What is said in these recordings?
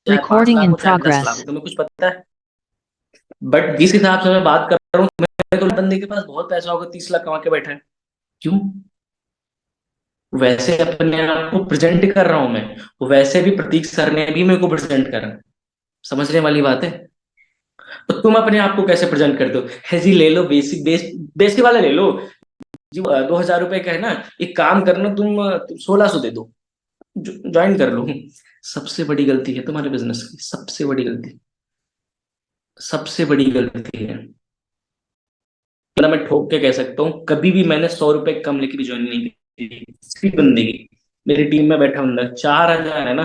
चाहे 5 Recording lakh in हो चाहे 10 लाख हो, progress. तुम्हें कुछ पता है? बट जिस हिसाब से मैं बात कर रहा हूँ, मेरे तो बंदे के पास बहुत पैसा होगा, 30 लाख कमा के बैठा है। क्यों? वैसे अपने आप को प्रेजेंट कर रहा हूं मैं, वैसे भी प्रतीक सर ने भी मेरे को प्रेजेंट करा। समझने वाली बात है। तो तुम अपने आप को कैसे प्रेजेंट करते हो? है जी, ले लो बेसिक बेसिक वाला ले लो। जी 2,000 रुपए का है ना, एक काम करना, तुम 1,600 दे दो, ज्वाइन कर लो। सबसे बड़ी गलती है तुम्हारे बिजनेस की, सबसे बड़ी गलती, सबसे बड़ी गलती है। मतलब मैं ठोक के कह सकता हूँ, कभी भी मैंने 100 रुपए कम लेके भी ज्वाइन नहीं की किसी बंदे की। मेरी टीम में बैठा बंदा 4,000 है ना,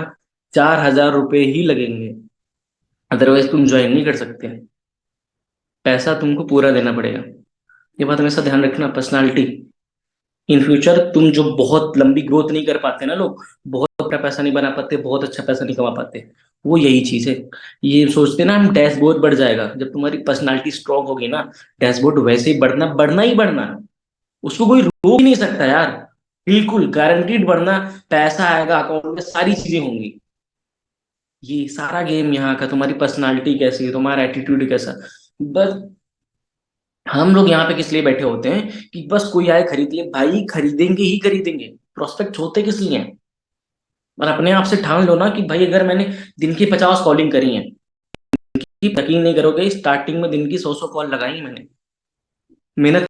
4,000 रुपए ही लगेंगे, अदरवाइज तुम ज्वाइन नहीं कर सकते। पैसा तुमको पूरा देना पड़ेगा। ये बात हमेशा ध्यान रखना। पर्सनालिटी, इन फ्यूचर तुम जो बहुत लंबी ग्रोथ नहीं कर पाते ना लोग, बहुत अपना पैसा नहीं बना पाते, बहुत अच्छा पैसा नहीं कमा पाते, वो यही चीज है। ये सोचते ना हम डैशबोर्ड बढ़ जाएगा, जब तुम्हारी पर्सनालिटी स्ट्रांग होगी ना, डैशबोर्ड वैसे ही बढ़ना, बढ़ना ही बढ़ना। उसको कोई रोक ही नहीं सकता यार। बिल्कुल गारंटीड बढ़ना। पैसा आएगा अकाउंट में, सारी चीजें होंगी। ये सारा गेम यहाँ का, तुम्हारी पर्सनालिटी कैसी है, तुम्हारा एटीट्यूड कैसा। बस हम लोग यहाँ पे किस लिए बैठे होते हैं कि बस कोई आए खरीद ले, भाई खरीदेंगे ही खरीदेंगे। प्रोस्पेक्ट होते किस लिए हैं? और अपने आप से ठान लो ना कि भाई अगर मैंने दिन की 50 कॉलिंग करी है, कि यकीन नहीं करोगे, स्टार्टिंग में दिन की 100 कॉल लगाई मैंने। मेहनत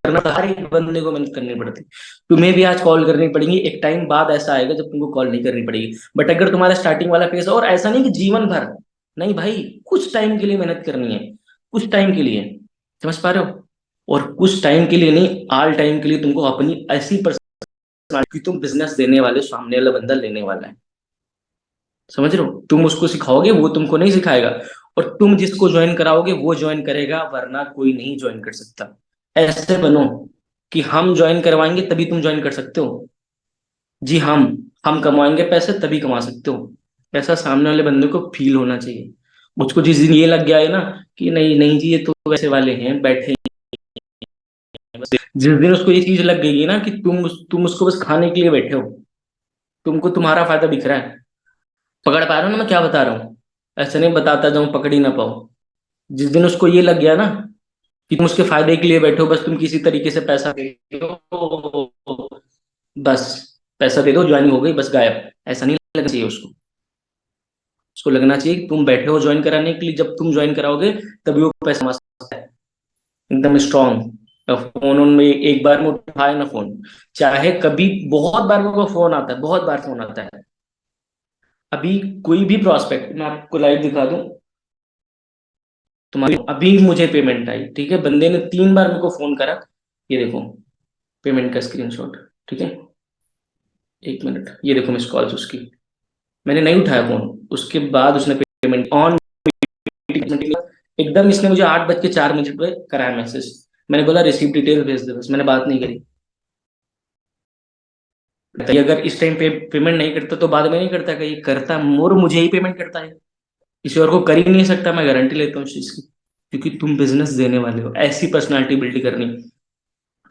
करना, हर एक बंदे को मेहनत करनी पड़ती। तुम्हें भी आज कॉल करनी पड़ेगी, एक टाइम बाद ऐसा आएगा जब तुमको कॉल नहीं करनी पड़ेगी। बट अगर तुम्हारा स्टार्टिंग वाला फेस है, और ऐसा नहीं कि जीवन भर, नहीं भाई, कुछ टाइम के लिए मेहनत करनी है, कुछ टाइम के लिए। समझ पा रहे हो? और कुछ टाइम के लिए नहीं, ऑल टाइम के लिए तुमको अपनी ऐसी पर्सनालिटी, तुम बिजनेस देने वाले, सामने वाला बंदा लेने वाला है। समझ रहे हो? तुम उसको सिखाओगे, वो तुमको नहीं सिखाएगा। और तुम जिसको ज्वाइन कराओगे वो ज्वाइन करेगा, वरना कोई नहीं ज्वाइन कर सकता। ऐसे बनो कि हम ज्वाइन करवाएंगे तभी तुम ज्वाइन कर सकते हो। जी हम कमाएंगे पैसे तभी कमा सकते हो। ऐसा सामने वाले बंदे को फील होना चाहिए। मुझको जिस दिन ये लग गया है ना कि नहीं नहीं जी, ये तो वैसे वाले हैं बैठे हैं बस, जिस दिन उसको ये चीज लग गई है ना कि तुम उसको बस खाने के लिए बैठे हो, तुमको तुम्हारा फायदा दिख रहा है। पकड़ पा रहे हो ना मैं क्या बता रहा हूँ? ऐसे नहीं बताता जाऊं पकड़ ही ना पाओ। जिस दिन उसको ये लग गया ना कि तुम उसके फायदे के लिए बैठे हो, बस तुम किसी तरीके से पैसा दे दो, बस पैसा दे दो, ज्वाइनिंग हो गई, बस गायब। ऐसा नहीं लगना चाहिए उसको। उसको लगना चाहिए कि तुम बैठे हो ज्वाइन कराने के लिए, जब तुम ज्वाइन कराओगे तभी वो पैसा कमा सकता है। एकदम स्ट्रांग। फोन उन में एक बार में उठाए ना फोन, चाहे कभी, बहुत बार मेरे को फोन आता है, बहुत बार फोन आता है। अभी कोई भी प्रोस्पेक्ट मैं आपको लाइव दिखा दूं, तुम्हारी अभी मुझे पेमेंट आई, ठीक है, बंदे ने 3 बार मेरे को फोन करा। ये देखो पेमेंट का स्क्रीनशॉट, ठीक है, 1 मिनट, ये देखो मिस कॉल्स उसकी। मैंने नहीं उठाया फोन, उसके बाद उसने पेमेंट ऑन, एकदम इसने मुझे 8:04 पे कराया मैसेज। मैंने बोला रिसीव डिटेल भेज दे, बस मैंने बात नहीं करी। ये अगर इस टाइम पे पेमेंट नहीं करता तो बाद में नहीं करता, कहीं करता मोर मुझे ही पेमेंट करता है। किसी और को कर ही नहीं सकता, मैं गारंटी लेता हूँ इस चीज की। क्योंकि तुम बिजनेस देने वाले हो, ऐसी पर्सनालिटी बिल्ड करनी।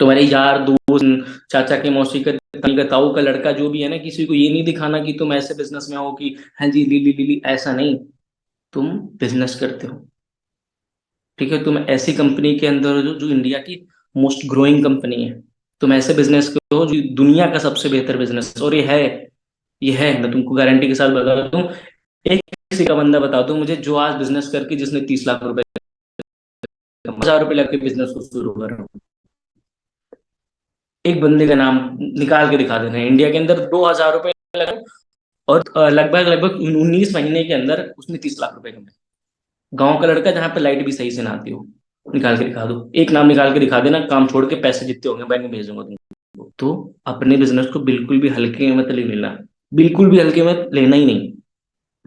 तुम्हारे यार दोस्त, चाचा के मौसी का, ताई का, ताऊ का लड़का, जो भी है ना, किसी को ये नहीं दिखाना कि तुम ऐसे बिजनेस में हो कि हाँ जी ली ली ली ली, ऐसा नहीं। तुम बिजनेस करते हो, ठीक है, तुम ऐसी कंपनी के अंदर हो जो जो इंडिया की मोस्ट ग्रोइंग कंपनी है। तुम ऐसे बिजनेस के हो जो दुनिया का सबसे बेहतर बिजनेस, और ये है, ये है, मैं तुमको गारंटी के साथ बता दूं। एक किसी का बंदा बता दो मुझे जो आज बिजनेस करके जिसने 30 लाख रुपए, 1,000 रुपए लग के बिजनेस को शुरू करा। एक बंदे का नाम निकाल के दिखा देना है इंडिया के अंदर, 2,000 रुपए लगे, और लगभग लगभग 19 महीने के अंदर उसने 30 लाख रुपए कमाए। गांव का लड़का जहाँ पे लाइट भी सही से ना आती हो। निकाल के दिखा दो, एक नाम निकाल के दिखा देना, काम छोड़ के पैसे जितने होंगे बैंक में भेज दूंगा तुमको। तो अपने बिजनेस को बिल्कुल भी हल्के में मत ले लेना, बिल्कुल भी हल्के में लेना ही नहीं।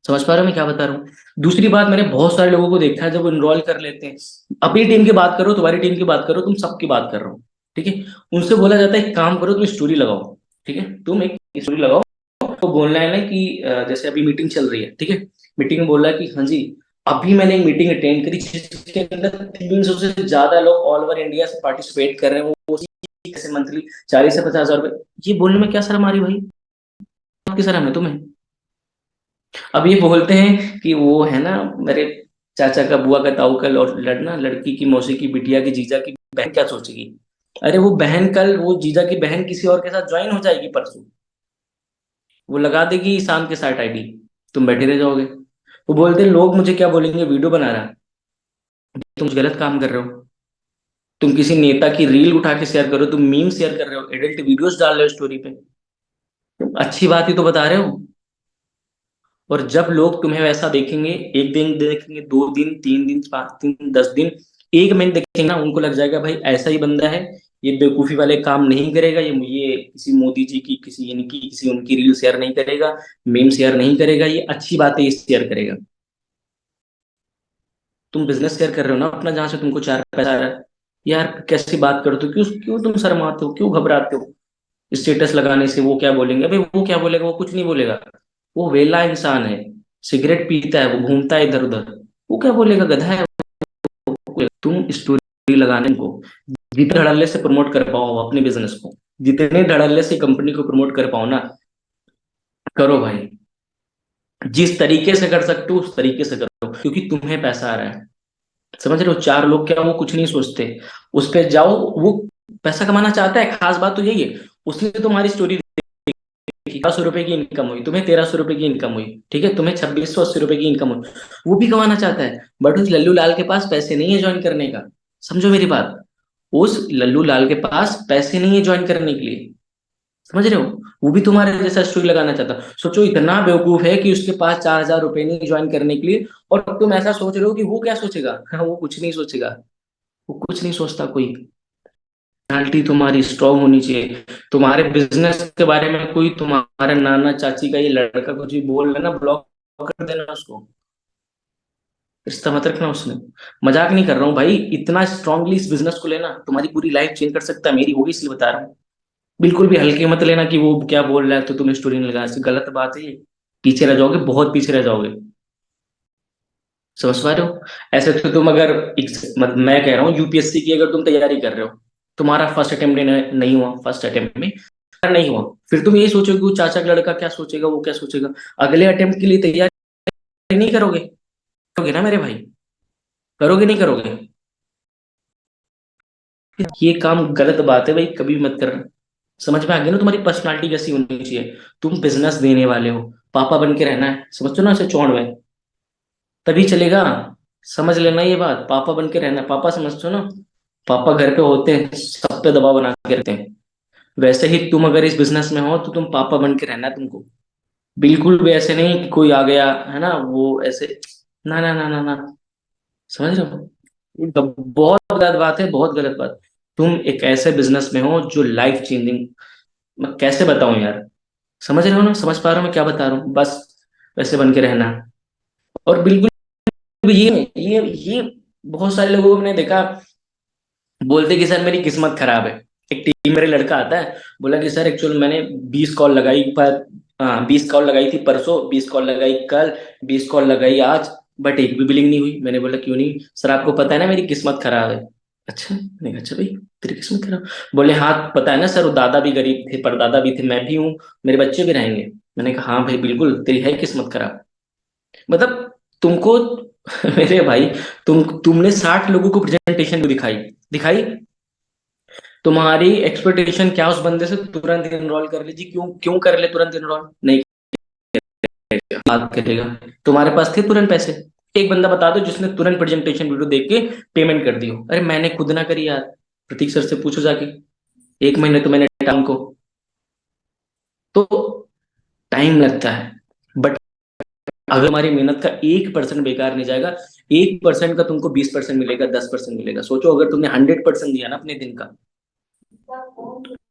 समझ पा रहे हो मैं क्या बता रहा हूँ? दूसरी बात, मैंने बहुत सारे लोगों को देखा है जब इनरोल कर लेते हैं, अपनी टीम की बात करो, तुम्हारी टीम की बात करो, तुम सबकी बात कर रहा हूँ, ठीक है, उनसे बोला जाता है एक काम करो, तुम स्टोरी लगाओ, ठीक है, तुम एक स्टोरी लगाओ। तो बोलना है ना कि जैसे अभी मीटिंग चल रही है, ठीक है, मीटिंग में बोल रहा है कि हाँ जी, अभी मैंने एक मीटिंग अटेंड करी जिसके अंदर 300 से ज्यादा लोग ऑल ओवर इंडिया से पार्टिसिपेट कर रहे हैं, वो कैसे मंथली 40 से 50 हजार रुपए। ये बोलने में क्या शर्म आ रही भाई? आपकी शर्म है तुम्हें? अब ये बोलते हैं कि वो है ना, मेरे चाचा का, बुआ का, ताऊ का लड़ना, लड़की की, मौसी की, बिटिया की, जीजा की बहन क्या सोचेगी? अरे वो बहन कल, वो जीजा की बहन किसी और के साथ ज्वाइन हो जाएगी परसों, वो लगा देगी ईशान के साथ आईडी, तुम बैठे रह जाओगे। वो बोलते हैं लोग मुझे क्या बोलेंगे, वीडियो बना रहा है, तुम गलत काम कर रहे हो। तुम किसी नेता की रील उठा के शेयर करो, तुम मीम शेयर कर रहे हो, एडल्ट वीडियोस डाल रहे हो स्टोरी पे, तुम अच्छी बात ही तो बता रहे हो। और जब लोग तुम्हें वैसा देखेंगे, एक दिन देखेंगे, 2 दिन, 3 दिन, 5 दिन, 10 दिन, एक महीने देखेंगे ना, उनको लग जाएगा भाई ऐसा ही बंदा है, ये बेवकूफी वाले काम नहीं करेगा, ये किसी मोदी जी की, किसी इनकी, किसी उनकी रील शेयर नहीं करेगा, मीम शेयर नहीं करेगा, ये अच्छी बातें ये शेयर करेगा। तुम बिजनेस शेयर कर रहे हो ना अपना, जहां से तुमको चार पैसा आ रहा है। यार कैसी बात करते हो, क्यों क्यों तुम शर्माते हो, क्यों घबराते हो स्टेटस लगाने से? वो क्या बोलेंगे? अबे वो क्या बोलेगा, वो कुछ नहीं बोलेगा, वो वेला इंसान है, सिगरेट पीता है, वो घूमता है इधर उधर, वो क्या बोलेगा, गधा है वो। तुम स्टोरी लगाने को जितने धड़ल्ले से प्रमोट कर पाओ अपने बिजनेस को, जितने धड़ल्ले से कंपनी को प्रमोट कर पाओ ना, करो भाई। जिस तरीके से कर सकते हो उस तरीके से करो, क्योंकि तुम्हें पैसा आ रहा है। समझ रहे हो? चार लोग क्या, वो कुछ नहीं सोचते, उस पे जाओ, वो पैसा कमाना चाहता है, खास बात तो यही है। उसने तुम्हारी स्टोरी देखी, 1,200 रुपए की इनकम हुई, तुम्हें 1,300 रुपए की इनकम हुई, ठीक है, तुम्हें 2,680 रुपए की इनकम हुई, वो भी कमाना चाहता है, बट उस लल्लू लाल के पास पैसे नहीं है ज्वाइन करने का। समझो मेरी बात, उस लल्लू लाल के पास पैसे नहीं है ज्वाइन करने के लिए। समझ रहे हो? वो भी तुम्हारे जैसा स्टोरी लगाना चाहता। सोचो, इतना बेवकूफ है कि उसके पास 4,000 रुपए नहीं ज्वाइन करने के लिए, और तुम ऐसा सोच रहे हो कि वो क्या सोचेगा। हाँ, वो कुछ नहीं सोचेगा, वो कुछ नहीं सोचता कोई। पर्सनालिटी तुम्हारी स्ट्रांग होनी चाहिए। तुम्हारे बिजनेस के बारे में कोई, तुम्हारे नाना चाची का ये लड़का कुछ भी बोल रहा है ना, ब्लॉक कर देना उसको, रिश्ता मत रखना उसने। मजाक नहीं कर रहा हूँ भाई, इतना स्ट्रांगली इस बिजनेस को लेना, तुम्हारी पूरी लाइफ चेंज कर सकता है, मेरी होगी इसलिए बता रहा हूँ। बिल्कुल भी हल्के मत लेना कि वो क्या बोल रहा है तो तुम्हें स्टोरी नहीं लगा, ऐसी गलत बात है ये। पीछे रह जाओगे, बहुत पीछे रह जाओगे। समझ पा रहे हो? ऐसे तो तुम अगर मैं कह रहा हूँ यूपीएससी की अगर तुम तैयारी कर रहे हो, तुम्हारा फर्स्ट अटेम्प्ट नहीं हुआ, फर्स्ट अटेम्प्ट में नहीं हुआ, फिर तुम यही सोचोगे वो चाचा का लड़का क्या सोचेगा, वो क्या सोचेगा। अगले अटेम्प्ट के लिए तैयारी नहीं करोगे? करोगे ना मेरे भाई? करोगे नहीं करोगे? ये काम गलत बात है भाई, कभी भी मत करना। समझ में आ गया ना? तुम्हारी पर्सनालिटी कैसी होनी चाहिए। तुम बिजनेस देने वाले हो, पापा बन के रहना है, समझो ना, ऐसे चौड़ में तभी चलेगा। समझ लेना ये बात, पापा बन के रहना, पापा समझते हो ना? पापा घर पे होते हैं, सब पे दबाव बना के रखते हैं। वैसे ही तुम अगर इस बिजनेस में हो तो तुम पापा बन के रहना है तुमको। बिल्कुल भी ऐसे नहीं कि कोई आ गया है ना, वो ऐसे, ना ना ना ना ना। समझ रहे हो? ये बहुत गलत बात है, बहुत गलत बात। तुम एक ऐसे बिजनेस में हो जो लाइफ चेंजिंग, मैं कैसे बताऊं यार। समझ रहे हो ना? समझ पा रहे हो मैं क्या बता रहा हूँ? बस वैसे बन के रहना। और बिल्कुल भी ये बहुत सारे लोगों को मैंने देखा, बोलते कि सर मेरी किस्मत खराब है। एक टीम मेरे लड़का आता है, बोला कि सर एक्चुअल मैंने 20 कॉल लगाई पर, हाँ 20 कॉल लगाई थी परसों, 20 कॉल लगाई कल, 20 कॉल लगाई आज, बट एक भी बिलिंग नहीं हुई। मैंने बोला क्यों नहीं? सर आपको पता है ना मेरी किस्मत खराब है। अच्छा, मैंने कहा अच्छा भाई, तेरी किस्मत खराब? बोले हाँ पता है ना सर, वो दादा भी गरीब थे, परदादा भी थे, मैं भी हूँ, मेरे बच्चे भी रहेंगे। मैंने कहा हाँ भाई बिल्कुल, तेरी है किस्मत खराब। मतलब तुमको मेरे भाई, तुमने 60 लोगों को प्रेजेंटेशन दिखाई, दिखाई, तुम्हारी एक्सपेक्टेशन क्या उस बंदे से तुरंत इनरोल कर लीजिए, क्यों क्यों कर ले तुरंत इनरोल? नहीं बात करेगा। तुम्हारे पास थे तुरंत पैसे? एक बंदा बता दो जिसने तुरंत प्रेजेंटेशन वीडियो देख के पेमेंट कर दी हो। अरे मैंने खुद ना करी यार, प्रतीक सर से पूछो जाके, 1 महीने तो मैंने टाइम को, तो टाइम लगता है, बट अगर हमारी मेहनत का 1% बेकार नहीं जाएगा, 1% का तुमको 20% मिलेगा, 10% मिलेगा। सोचो अगर तुमने 100% दिया ना अपने दिन का,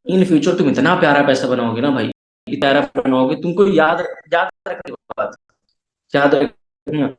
इन फ्यूचर तुम इतना प्यारा पैसा बनाओगे ना भाई, इतना प्यारा बनाओगे, तुमको याद याद रखने की बात, याद रखना।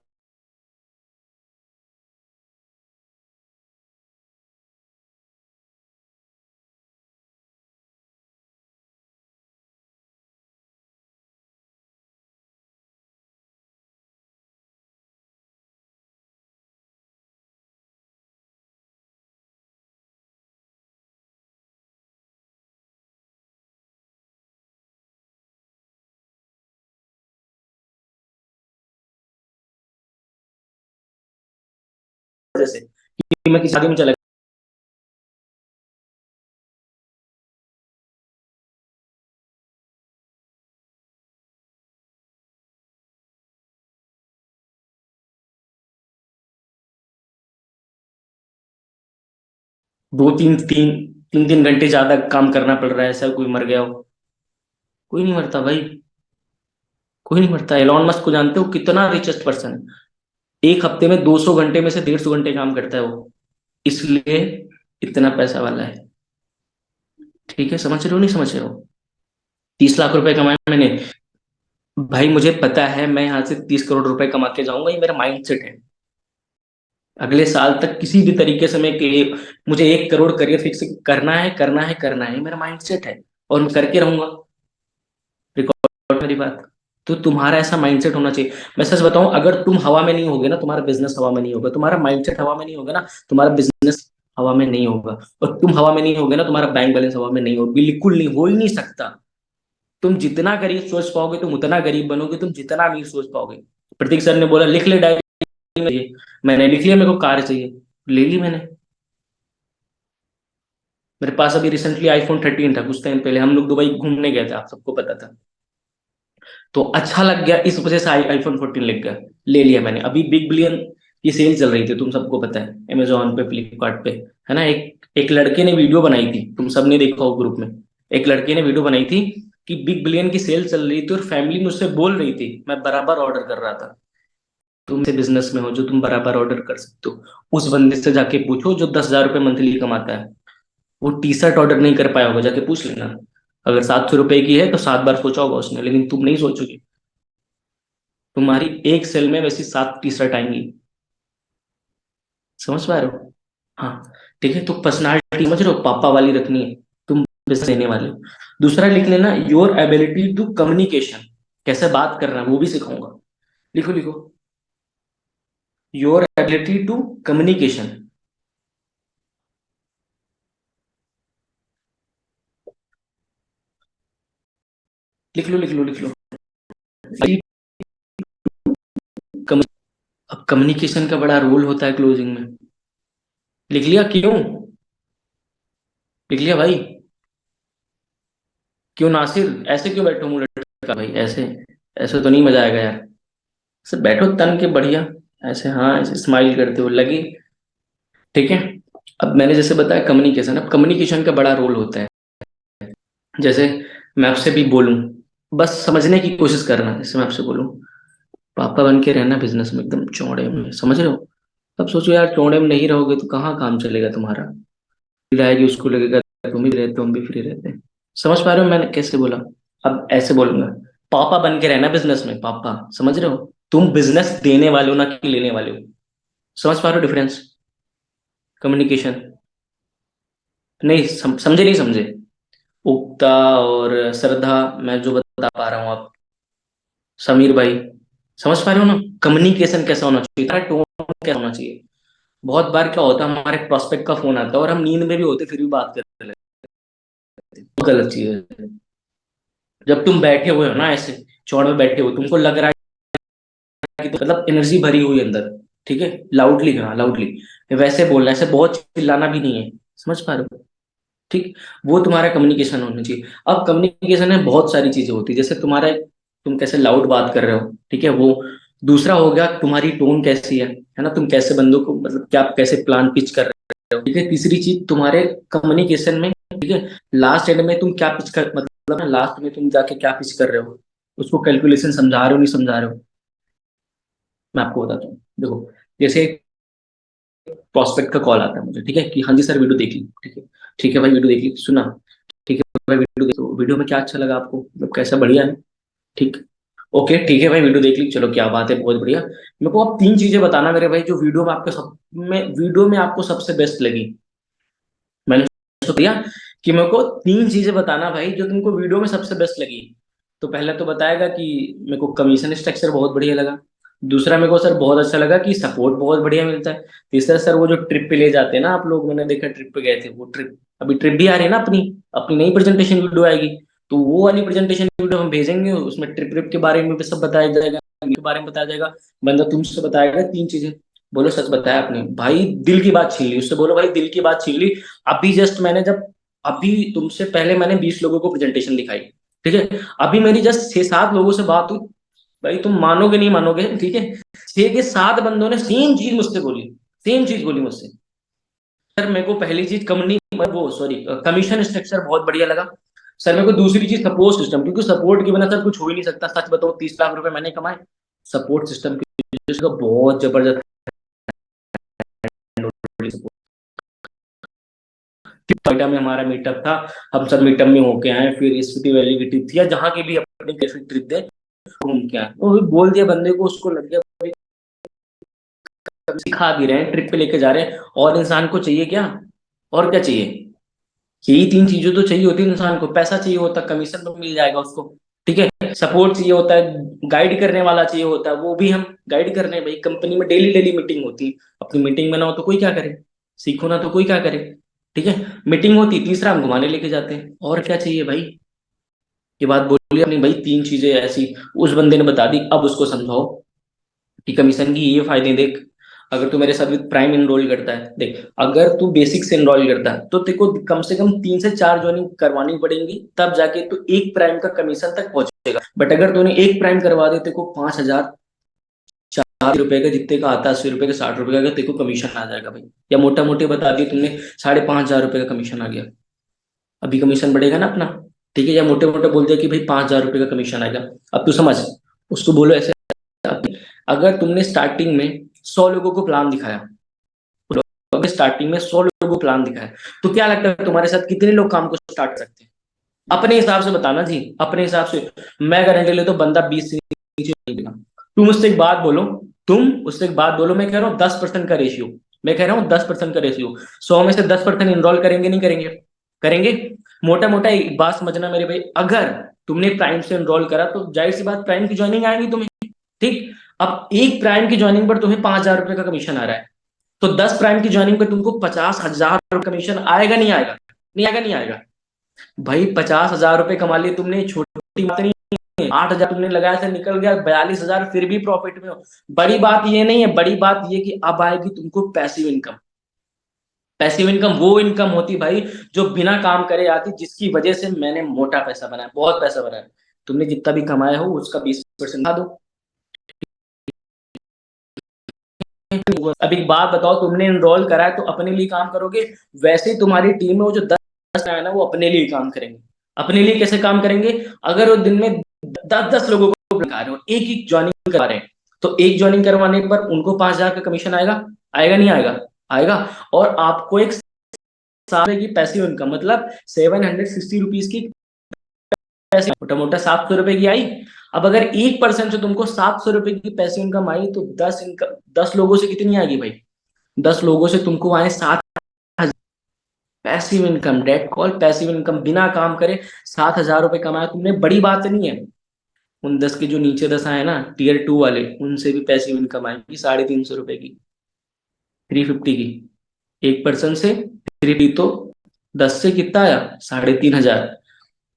जैसे कि मैं किसी शादी में चला 2 3 3 3 3 घंटे ज्यादा काम करना पड़ रहा है, ऐसा कोई मर गया हो? कोई नहीं मरता भाई, कोई नहीं मरता। एलॉन मस्क को जानते हो, कितना रिचेस्ट पर्सन है? एक हफ्ते में 200 घंटे में से 150 घंटे काम करता है वो, इसलिए इतना पैसा वाला है। ठीक है, समझ रहे हो नहीं समझ रहे हो? 30 लाख रुपए कमाए मैंने भाई, मुझे पता है मैं यहाँ से 30 करोड़ रुपए कमा के जाऊंगा, ये मेरा माइंडसेट है। अगले साल तक किसी भी तरीके से मुझे 1 करोड़ करियर फिक्स करना है, करना है, करना है, मेरा माइंडसेट है और मैं करके रहूंगा। रिकॉर्ड मेरी बात। तो तुम्हारा ऐसा माइंडसेट होना चाहिए। मैं सच बताऊं, अगर तुम हवा में नहीं होगे ना, तुम्हारा बिजनेस हवा में नहीं होगा, तुम्हारा माइंडसेट हवा में नहीं होगा ना, तुम्हारा बिजनेस हवा में नहीं होगा। और तुम हवा में नहीं होगे ना, तुम्हारा बैंक बैलेंस हवा में नहीं होगा, बिल्कुल नहीं, हो ही नहीं सकता। तुम जितना गरीब सोच पाओगे तुम उतना गरीब बनोगे, तुम जितना अमीर सोच पाओगे। प्रतीक सर ने बोला लिख ले डायरी में ये, मैंने लिख लिया, मेरे को कार चाहिए, ले ली मैंने। मेरे पास अभी रिसेंटली iPhone 13 था, कुछ टाइम पहले हम लोग दुबई घूमने गए थे, आप सबको पता था। तो अच्छा लग गया, इस वजह से iPhone 14 लग गया, ले लिया मैंने। अभी बिग बिलियन की सेल चल रही थी, तुम सबको पता है, अमेजोन पे, फ्लिपकार्ट पे, है ना। एक एक लड़के ने वीडियो बनाई थी, तुम सबने देखा हो ग्रुप में। एक लड़के ने वीडियो बनाई थी कि बिग बिलियन की सेल चल रही थी और फैमिली मुझसे बोल रही थी, मैं बराबर ऑर्डर कर रहा था। तुम से बिजनेस में हो जो तुम बराबर ऑर्डर कर सकते हो, उस बंदे से जाके पूछो जो 10,000 रुपये मंथली कमाता है। वो टी शर्ट ऑर्डर नहीं कर पाया होगा, जाके पूछ लेना। अगर 700 रुपए की है तो 7 बार सोचा होगा उसने, लेकिन तुम नहीं सोचोगे। तुम्हारी एक सेल में वैसी 7 टी शर्ट आएंगी। समझ पा रहे हो? हाँ। ठीक है, तो पर्सनालिटी समझ रहे हो, पापा वाली रखनी है। तुम बिजनेस देने वाले हो। दूसरा लिख लेना, योर एबिलिटी टू कम्युनिकेशन, कैसे बात करना है वो भी सिखाऊंगा। लिखो लिखो, योर एबिलिटी टू कम्युनिकेशन। लिख लो लिख लो लिख लो। अब कम्युनिकेशन का बड़ा रोल होता है क्लोजिंग में। लिख लिया? क्यों लिख लिया भाई? क्यों नासिर, ऐसे क्यों बैठो मुंह लटका भाई? ऐसे ऐसे तो नहीं मजा आएगा यार। सर बैठो तन के बढ़िया, ऐसे, हाँ ऐसे स्माइल करते हो लगे। ठीक है। अब मैंने जैसे बताया कम्युनिकेशन, अब कम्युनिकेशन का बड़ा रोल होता है। जैसे मैं आपसे भी बोलूं, बस समझने की कोशिश करना। जैसे मैं आपसे बोलूं, पापा बन के रहना बिजनेस में एकदम चौड़े में, समझ रहे हो? अब सोचो यार, चौड़े में नहीं रहोगे तो कहाँ काम चलेगा तुम्हारा। फिर आएगी, उसको लगेगा तुम भी रहते हो, हम भी फ्री रहते हैं। समझ पा रहे हो मैंने कैसे बोला? अब ऐसे बोलूंगा, पापा बन के रहना बिजनेस में, पापा, समझ रहे हो? तुम बिजनेस देने वाले हो ना कि लेने वाले हो। समझ पा रहे हो डिफरेंस? कम्युनिकेशन। नहीं समझे नहीं समझे? उक्ता और श्रद्धा, मैं जो बता पा रहा हूँ आप, समीर भाई, समझ पा रहे हो ना? कम्युनिकेशन कैसा होना चाहिए, टोन कैसा होना चाहिए। बहुत बार क्या होता है, हमारे प्रोस्पेक्ट का फोन आता है और हम नींद में भी होते फिर भी बात कर लेते हैं, गलत चीज है। जब तुम बैठे हुए हो ना ऐसे चौड़ में बैठे हो, तुमको लग रहा है कि मतलब एनर्जी भरी हुई अंदर, ठीक है, लाउडली, हाँ लाउडली वैसे बोलना है, ऐसे बहुत चिल्लाना भी नहीं है। समझ पा रहे हो? ठीक। वो तुम्हारा कम्युनिकेशन होना चाहिए। अब कम्युनिकेशन में बहुत सारी चीजें होती है, जैसे तुम्हारा, तुम कैसे लाउड बात कर रहे हो, ठीक है, वो। दूसरा हो गया तुम्हारी टोन कैसी है ना, तुम कैसे बंदों को, मतलब क्या आप कैसे प्लान पिच कर रहे हो, ठीक है। तीसरी चीज तुम्हारे कम्युनिकेशन में, ठीक है, लास्ट एंड में तुम क्या पिच कर, मतलब लास्ट में तुम जाके क्या पिच कर रहे हो, उसको कैलकुलेशन समझा रहे हो नहीं समझा रहे हो। मैं आपको बताता हूँ, देखो, जैसे प्रोस्पेक्ट का कॉल आता है मुझे, ठीक है, कि हाँ जी सर वीडियो देख ली, ठीक है। ठीक है भाई, वीडियो देख ली, सुना, ठीक है भाई, वीडियो देखो, वीडियो में क्या अच्छा लगा आपको, मतलब कैसा, बढ़िया है, ठीक। ओके ठीक है भाई, वीडियो देख ली, चलो क्या बात है, बहुत बढ़िया। मेरे को आप 3 चीजें बताना मेरे भाई, जो वीडियो में आपको सबसे बेस्ट लगी। मैंने उसको दिया कि मेरे को 3 चीजें बताना भाई जो तुमको वीडियो में सबसे बेस्ट लगी। तो पहले तो बताएगा कि मेरे को कमीशन स्ट्रक्चर बहुत बढ़िया लगा। दूसरा, मेरे को सर बहुत अच्छा लगा कि सपोर्ट बहुत बढ़िया मिलता है। तीसरा सर, वो जो ट्रिप पे ले जाते हैं ना आप लोग, मैंने देखा ट्रिप पे गए थे, वो ट्रिप, अभी ट्रिप भी आ रही है ना अपनी, अपनी नई प्रेजेंटेशन वीडियो आएगी। तो वो वाली प्रेजेंटेशन वीडियो हम भेजेंगे, उसमें ट्रिप ट्रिप के बारे में भी सब बताया जाएगा, के बारे में बताया जाएगा। बंदा तुमसे बताएगा 3 चीजें। बोलो सच बताया आपने भाई, दिल की बात छीन ली उससे, बोलो भाई दिल की बात छीन ली। अभी जस्ट मैंने जब, अभी तुमसे पहले मैंने 20 लोगों को प्रेजेंटेशन दिखाई, ठीक है, अभी मेरी जस्ट 6-7 लोगों से बात हुई, भाई तुम मानोगे नहीं मानोगे, ठीक है, 6 के 7 बंदों ने सेम चीज मुझसे बोली, सेम चीज बोली मुझसे। सर मेरे को पहली चीज कंपनी, वो सॉरी, कमीशन स्ट्रक्चर बहुत बढ़िया लगा। सर मेरे को दूसरी चीज सपोर्ट सिस्टम, क्योंकि सपोर्ट के बिना सर कुछ हो ही नहीं सकता, सच बताओ 30 लाख रुपए मैंने कमाए सपोर्ट सिस्टम की वजह से, बहुत जबरदस्त नोएडा में हमारा मीटअप था, हम सब मीटअप में होके आए, फिर स्पीति वैली की ट्रिप थी या जहाँ की भी अपनी कैसी ट्रिप दे घूम के आए, वो भी बोल दिया बंदे को, उसको लग गया भाई सिखा भी रहे हैं, ट्रिप पे लेके जा रहे हैं, और इंसान को चाहिए क्या, और क्या चाहिए, यही 3 चीजें तो चाहिए होती है इंसान को, पैसा चाहिए होता है, कमीशन तो मिल जाएगा उसको, ठीक है, सपोर्ट चाहिए होता है, गाइड करने वाला चाहिए होता है, वो भी हम गाइड कर रहे हैं भाई, कंपनी में डेली डेली मीटिंग होती है, अपनी मीटिंग बनाओ तो कोई क्या करे, सीखो ना तो कोई क्या करे, ठीक है, मीटिंग होती, तीसरा हम घुमाने लेके जाते हैं, और क्या चाहिए भाई। ये बात बोली अपनी भाई, 3 चीजें ऐसी उस बंदे ने बता दी, अब उसको समझाओ कि कमीशन की ये फायदे देख, अगर तू मेरे साथ विद प्राइम इनरोल करता है, देख अगर तू बेसिक से इनरोल करता है तो तेरे को कम से कम 3 से 4 ज्वाइनिंग करवानी पड़ेंगी, तब जाके तू 1 प्राइम का कमीशन तक पहुंचेगा, बट अगर तूने 1 प्राइम करवा दे तेरे को 5,000 रुपए का, जितने का आता है 80 रुपए का 60 रुपए का तेरे को कमीशन आ जाएगा भाई, या मोटा मोटी बता दिए तुमने 5,500 रुपए का कमीशन आ गया, अभी कमीशन बढ़ेगा ना अपना, ठीक है, या मोटे मोटे बोल दिया कि भाई 5,000 रुपए का कमीशन आएगा। अब तू समझ, उसको बोलो ऐसे, अगर तुमने स्टार्टिंग में 100 लोगों को प्लान दिखाया, स्टार्टिंग में 100 लोगों को प्लान दिखाया, तो क्या लगता है तुम्हारे साथ कितने लोग काम को स्टार्ट कर सकते हैं, अपने हिसाब से बताना जी, अपने हिसाब से, मैं गारंटी ले तो बंदा 20 से नीचे नहीं देगा। तुम उससे एक बात बोलो, तुम उससे एक बात बोलो, मैं कह रहा हूँ 10% का रेशियो, मैं कह रहा हूँ 10% का रेशियो, 100 में से 10% इनरोल करेंगे नहीं करेंगे, करेंगे, मोटा मोटा एक बात समझना मेरे भाई, अगर तुमने प्राइम से इनरोल करा तो जाहिर सी बात प्राइम की ज्वाइनिंग आएगी तुम्हें, ठीक, अब 1 प्राइम की ज्वाइनिंग पर तुम्हें 5,000 रुपए का कमीशन आ रहा है, तो 10 प्राइम की ज्वाइनिंग पे तुमको 50,000 कमीशन आएगा नहीं आएगा, नहीं आएगा नहीं आएगा, भाई 50,000 रुपए कमा लिए तुमने, छोटी बात नहीं है, 8,000 तुमने लगाया था निकल गया 42,000, फिर भी प्रॉफिट में हो, बड़ी बात ये नहीं है, बड़ी बात ये कि अब आएगी तुमको पैसिव इनकम, पैसिव इनकम वो इनकम होती भाई जो बिना काम करे आती, जिसकी वजह से मैंने मोटा पैसा बनाया, बहुत पैसा बनाया, तुमने जितना भी कमाया हो उसका 20% खा दो। अब एक बात बताओ, तुमने इनरोल करा है तो अपने लिए काम करोगे, वैसे ही तुम्हारी टीम में वो जो 10 है ना, वो अपने लिए काम करेंगे, अपने लिए कैसे काम करेंगे, अगर वो दिन में 10-10 लोगों को बुला रहे हो, एक एक ज्वाइनिंग करा रहे हैं, तो एक ज्वाइनिंग करवाने पर उनको 5,000 का कमीशन आएगा, आएगा नहीं आएगा, आएगा, और आपको एक साल की पैसिव इनकम, मतलब 760 रुपीज की पैसे, मोटा मोटा 700 रुपए की आई। अब अगर 1% से तुमको 700 रुपए की पैसिव इनकम आई, तो 10 लोगों से कितनी आएगी भाई, 10 लोगों से तुमको आए 7,000 passive income, that call passive income, बिना काम करे 7,000 रुपए कमाया तुमने, बड़ी बात नहीं है। उन 10 के जो नीचे 10 आए ना, Tier 2 वाले, उनसे भी पैसिव इनकम आएगी 350 रुपए की, 350 की, 1% से 350, तो 10 से कितना आया, 3,500,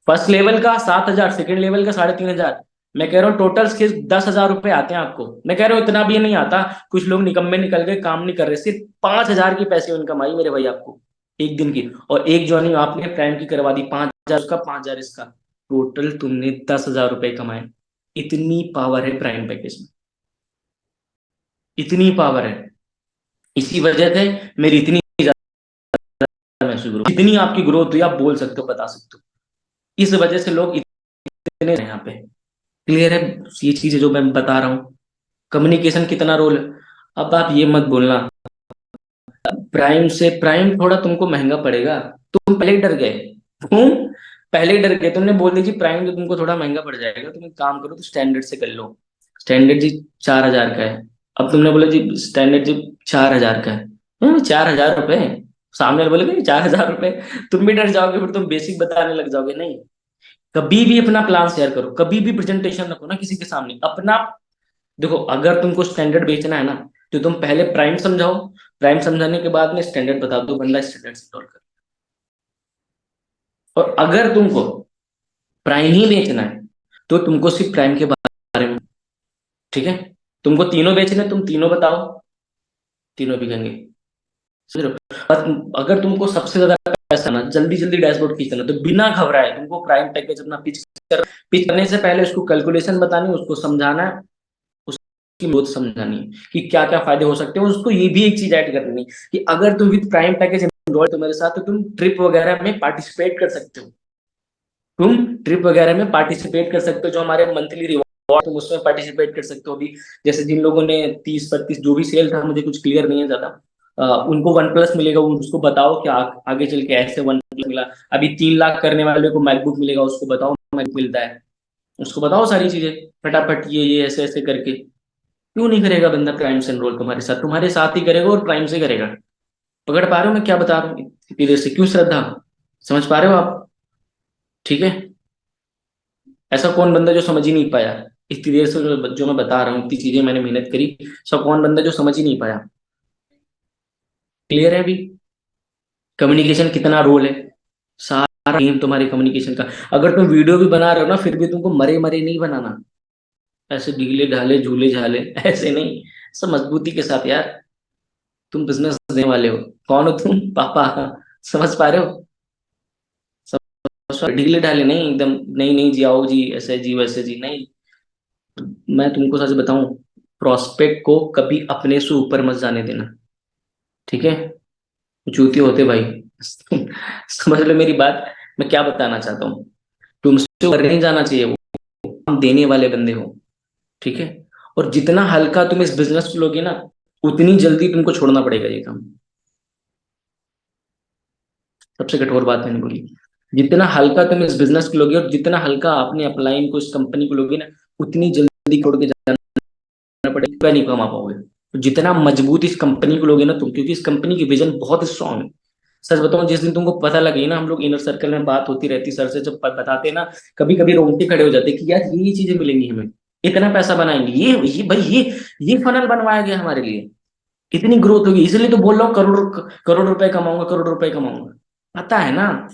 फर्स्ट लेवल का 7,000, सेकंड लेवल का 3,500, मैं कह रहा हूँ टोटल के 10,000 रुपए आते हैं आपको, मैं कह रहा हूँ इतना भी नहीं आता, कुछ लोग निकम्मे निकल गए काम नहीं कर रहे, सिर्फ 5,000 की पैसे इनकम आई मेरे भाई आपको, एक दिन की, और एक ज्वाइनिंग आपने प्राइम की करवा दी, 5,000 उसका 5,000 इसका, टोटल तुमने 10,000 रुपए कमाए, इतनी पावर है प्राइम पैकेज में, इतनी पावर है, इसी वजह से मेरी इतनी महसूस ग्रोथ, इतनी आपकी ग्रोथ हुई, आप बोल सकते हो, बता सकते हो, इस वजह से लोग इतने यहाँ पे, क्लियर है, ये चीजें जो मैं बता रहा हूँ, कम्युनिकेशन कितना रोल है। अब आप ये मत बोलना प्राइम से, प्राइम थोड़ा तुमको महंगा पड़ेगा, तुम पहले ही डर गए, तुम पहले ही डर गए, तुमने बोल दी जी प्राइम तो तुमको थोड़ा महंगा पड़ जाएगा, तुम एक काम करो तो स्टैंडर्ड से कर लो, स्टैंडर्ड जी 4,000 का है, अब तुमने बोला जी स्टैंडर्ड जी 4,000 का है, 4,000 रुपए, सामने वाले बोलेगा 4,000 रुपए, तुम भी डर जाओगे, फिर तुम बेसिक बताने लग जाओगे, नहीं, कभी भी अपना प्लान शेयर करो, कभी भी प्रेजेंटेशन रखो ना किसी के सामने अपना, देखो अगर तुमको स्टैंडर्ड बेचना है ना, तो तुम पहले प्राइम समझाओ, प्राइम समझाने के बाद में स्टैंडर्ड बता दो, बंदा स्टैंडर्ड से सॉल्व कर, और अगर तुमको प्राइम ही बेचना है तो तुमको सिर्फ प्राइम के बारे में, ठीक है, तुमको तीनों बेचने तुम तीनों बताओ, तीनों बिकेंगे, समझ रहे हो? और अगर तुमको सबसे ज्यादा पैसा ना, जल्दी जल्दी डैशबोर्ड खींचना, तो बिना घबराए तुमको प्राइम पैकेज अपना पिच करने से पहले उसको कैलकुलेशन बतानी, उसको समझाना, उसकी ग्रोथ समझानी कि क्या क्या फायदे हो सकते हैं। उसको ये भी एक चीज ऐड करनी कि अगर तुम विद प्राइम पैकेज एनरोल तो मेरे साथ, तो तुम ट्रिप वगैरह में पार्टिसिपेट कर सकते हो। तुम ट्रिप वगैरह में पार्टिसिपेट कर सकते हो, जो हमारे मंथली रिवॉर्ड, तुम उसमें पार्टिसिपेट कर सकते हो। अभी जैसे जिन लोगों ने 30-32 जो भी सेल था, मुझे कुछ क्लियर नहीं है ज्यादा, उनको वन प्लस मिलेगा, उसको बताओ कि आगे चल के ऐसे वन प्लस मिला। अभी 3 लाख करने वाले को मैकबुक मिलेगा, उसको बताओ मैकबुक मिलता है, उसको बताओ सारी चीजें फटाफट, ये ऐसे ऐसे करके। क्यों नहीं करेगा बंदा प्राइम से एनरोल तुम्हारे साथ ही करेगा, और प्राइम से करेगा। पकड़ पा रहे हो मैं क्या बता रहा हूँ इतनी देर से? क्यों श्रद्धा, समझ पा रहे हो आप? ठीक है। ऐसा कौन बंदा जो समझ ही नहीं पाया इतनी देर से, जो मैं बता रहा हूँ, इतनी चीजें मैंने मेहनत करी, सब कौन बंदा जो समझ ही नहीं पाया? क्लियर है अभी? कम्युनिकेशन कितना रोल है, सारा गेम तुम्हारे कम्युनिकेशन का। अगर तुम वीडियो भी बना रहे हो ना, फिर भी तुमको मरे मरे नहीं बनाना, ऐसे ढीले ढाले झूले झाले ऐसे नहीं, सब मजबूती के साथ यार। तुम बिजनेस देने वाले हो, कौन हो तुम? पापा, समझ पा रहे हो? ढीले ढाले नहीं एकदम, नहीं नहीं जी, आओ जी, ऐसे जी वैसे जी नहीं। मैं तुमको सच बताऊं, प्रोस्पेक्ट को कभी अपने से ऊपर मत जाने देना, ठीक है? चूतिए होते भाई। समझ लो मेरी बात, मैं क्या बताना चाहता हूँ। तुमसे ऊपर नहीं जाना चाहिए, वो हम देने वाले बंदे हो, ठीक है? और जितना हल्का तुम इस बिजनेस को लोगे ना, उतनी जल्दी तुमको छोड़ना पड़ेगा ये काम। सबसे कठोर बात मैंने बोली, जितना हल्का तुम इस बिजनेस को लोगे और जितना हल्का अपने अपलाइन को, इस कंपनी को लोगे ना, उतनी जल्दी छोड़ के जाना पड़ेगा, नहीं कमा पाओगे। तो जितना मजबूत इस कंपनी को लोगे ना तुम, क्योंकि इस कंपनी की विजन बहुत स्ट्रांग है। सच बताऊं, जिस दिन तुमको पता लगी ना, हम लोग इनर सर्कल में बात होती रहती सर से, जब बताते ना, कभी कभी रोंगटे खड़े हो जाते कि यार ये चीजें मिलेंगी हमें, इतना पैसा बनाएंगे, ये भाई, ये फनल बनवाया गया हमारे लिए, कितनी ग्रोथ होगी, इसलिए तो बोल रहा हूँ करोड़ करोड़ रुपए कमाऊंगा, करोड़ रुपए कमाऊंगा। पता है ना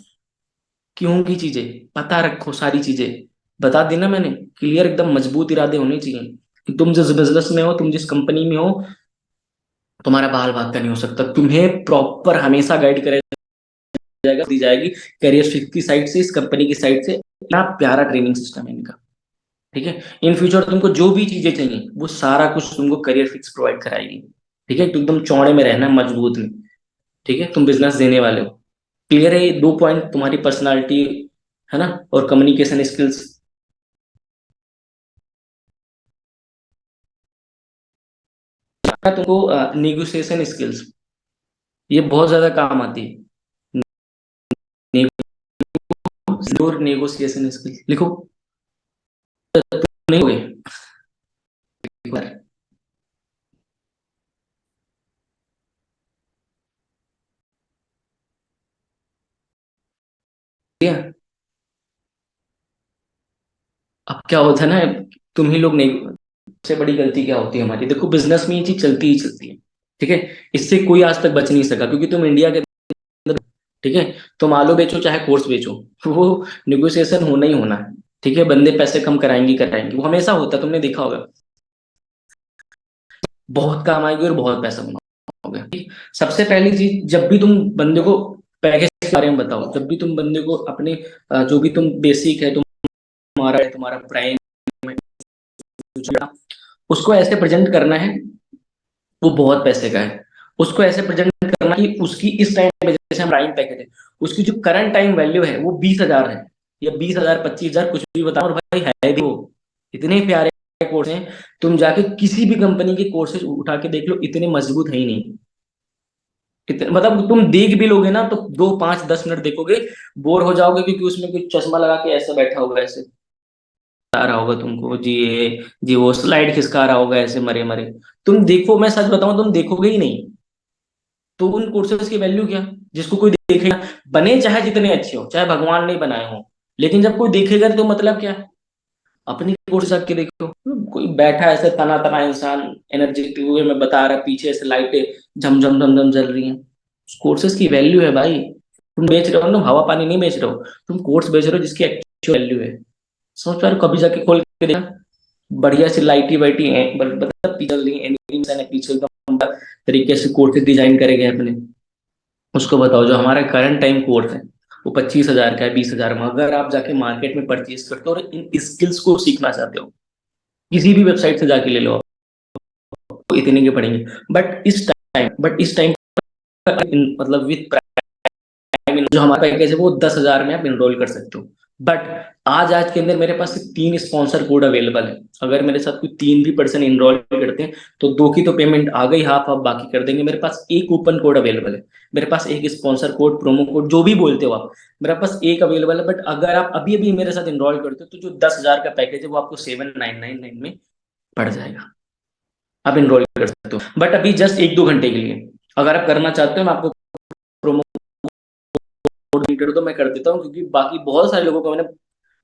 क्यों की चीजें, पता रखो सारी चीजें, बता दी ना मैंने, क्लियर एकदम मजबूत इरादे होने चाहिए कि तुम जिस बिजनेस में हो, तुम जिस कंपनी में हो, तुम्हारा बाल भाग का नहीं हो सकता, तुम्हें प्रॉपर हमेशा गाइड करेगा जाएगा, दी जाएगी करियर फिक्स की साइड से, इस कंपनी की साइड से। इतना प्यारा ट्रेनिंग सिस्टम है इनका, ठीक है? इन फ्यूचर तुमको जो भी चीजें चाहिए, वो सारा कुछ तुमको करियर फिक्स प्रोवाइड कराएगी, ठीक है? तो एकदम चौड़े में रहना, मजबूत में, ठीक है? तुम बिजनेस देने वाले हो, क्लियर है? ये 2 पॉइंट, तुम्हारी पर्सनालिटी, है ना, और कम्युनिकेशन स्किल्स। तुमको नेगोशिएशन स्किल्स, ये बहुत ज्यादा काम आती है। नेगोशिएशन स्किल्स लिखो, नहीं होगे एक बार। ठीक है? अब क्या होता है ना, तुम ही लोग नहीं, सबसे बड़ी गलती क्या होती है हमारी, देखो बिजनेस में ये चीज चलती ही चलती है, ठीक है? इससे कोई आज तक बच नहीं सका, क्योंकि तुम इंडिया के अंदर, ठीक है? तुम आलू बेचो चाहे कोर्स बेचो, वो निगोशिएशन होना ही होना है, ठीक है? बंदे पैसे कम कराएंगे कराएंगे, वो हमेशा होता है, तुमने देखा होगा। बहुत काम आएगी और बहुत पैसा कमाओगे, ठीक? सबसे पहली चीज, जब भी तुम बंदे को पैकेज के बारे में बताओ, जब भी तुम बंदे को अपने जो भी तुम बेसिक है, तुम्हारा है, तुम्हारा प्राइम है, उसको ऐसे प्रेजेंट करना है, वो बहुत पैसे का है। उसको ऐसे प्रेजेंट करना कि उसकी इस टाइम पे, जैसे हम प्राइम पैकेज है, उसकी जो करंट टाइम वैल्यू है वो 20,000 है, या 20,000, 25,000, कुछ भी बताओ, और भाई है भी वो, इतने प्यारे कोर्स हैं। तुम जाके किसी भी कंपनी के कोर्सेज उठा के देख लो, इतने मजबूत है ही नहीं। इतने मतलब, तुम देख भी लोगे ना तो 2, 5, 10 मिनट देखोगे, बोर हो जाओगे, क्योंकि उसमें कोई चश्मा लगा के ऐसा बैठा होगा, ऐसे आ रहा होगा तुमको जी, ये जी वो स्लाइड खिसका रहा होगा ऐसे मरे मरे। तुम देखो, मैं सच बताऊं, तुम देखोगे ही नहीं, तो उन कोर्सेज की वैल्यू क्या? जिसको कोई देखेगा, बने चाहे जितने अच्छे हो, चाहे भगवान नहीं बनाए हो, लेकिन जब कोई देखेगा तो मतलब क्या? अपनी कोर्स के देखो, कोई बैठा है ऐसे तना तना इंसान, एनर्जेटिक वे में बता रहा है, पीछे से लाइटें झम झम झम झम जल रही हैं। कोर्सेज की वैल्यू है भाई। तुम बेच रहे हो, तुम हवा पानी नहीं बेच रहे हो, तुम कोर्स बेच रहे हो जिसकी एक्चुअल वैल्यू है। समझ पा रहे हो? कभी जाके खोल के देखा, बढ़िया सी लाइटी वाइटी है, मतलब पीछे एनिमेशन है, पीछे एकदम तरीके से कोर्सेज डिजाइन करे गए अपने, उसको बताओ। जो हमारा करंट टाइम कोर्स है वो 25,000 का है, 20,000 में। अगर आप जाके मार्केट में परचेज करते हो और इन स्किल्स को सीखना चाहते हो, किसी भी वेबसाइट से जाके ले लो आप, तो इतने के पड़ेंगे। बट इस टाइम मतलब विद जो हमारा पैकेज है वो 10,000 में आप इनरोल कर सकते हो। बट आज के अंदर मेरे पास सिर्फ 3 स्पॉन्सर कोड अवेलेबल है। अगर मेरे साथ कोई 3 भी पर्सन इनरोल करते हैं तो 2 की तो पेमेंट आ गई, हाफ हाफ बाकी कर देंगे। मेरे पास एक कूपन कोड अवेलेबल है, मेरे पास एक स्पॉन्सर कोड, प्रोमो कोड, जो भी बोलते हो आप, मेरे पास एक अवेलेबल है। बट अगर आप अभी अभी मेरे साथ इनरोल करते हो तो जो 10,000 का पैकेज है वो आपको 7,999 में पड़ जाएगा। आप इनरोल कर सकते हो, बट अभी जस्ट 1-2 घंटे के लिए। अगर आप करना चाहते हो मैं आपको प्रोमो कोऑर्डिनेटर तो मैं कर देता हूँ, क्योंकि बाकी बहुत सारे लोगों को मैंने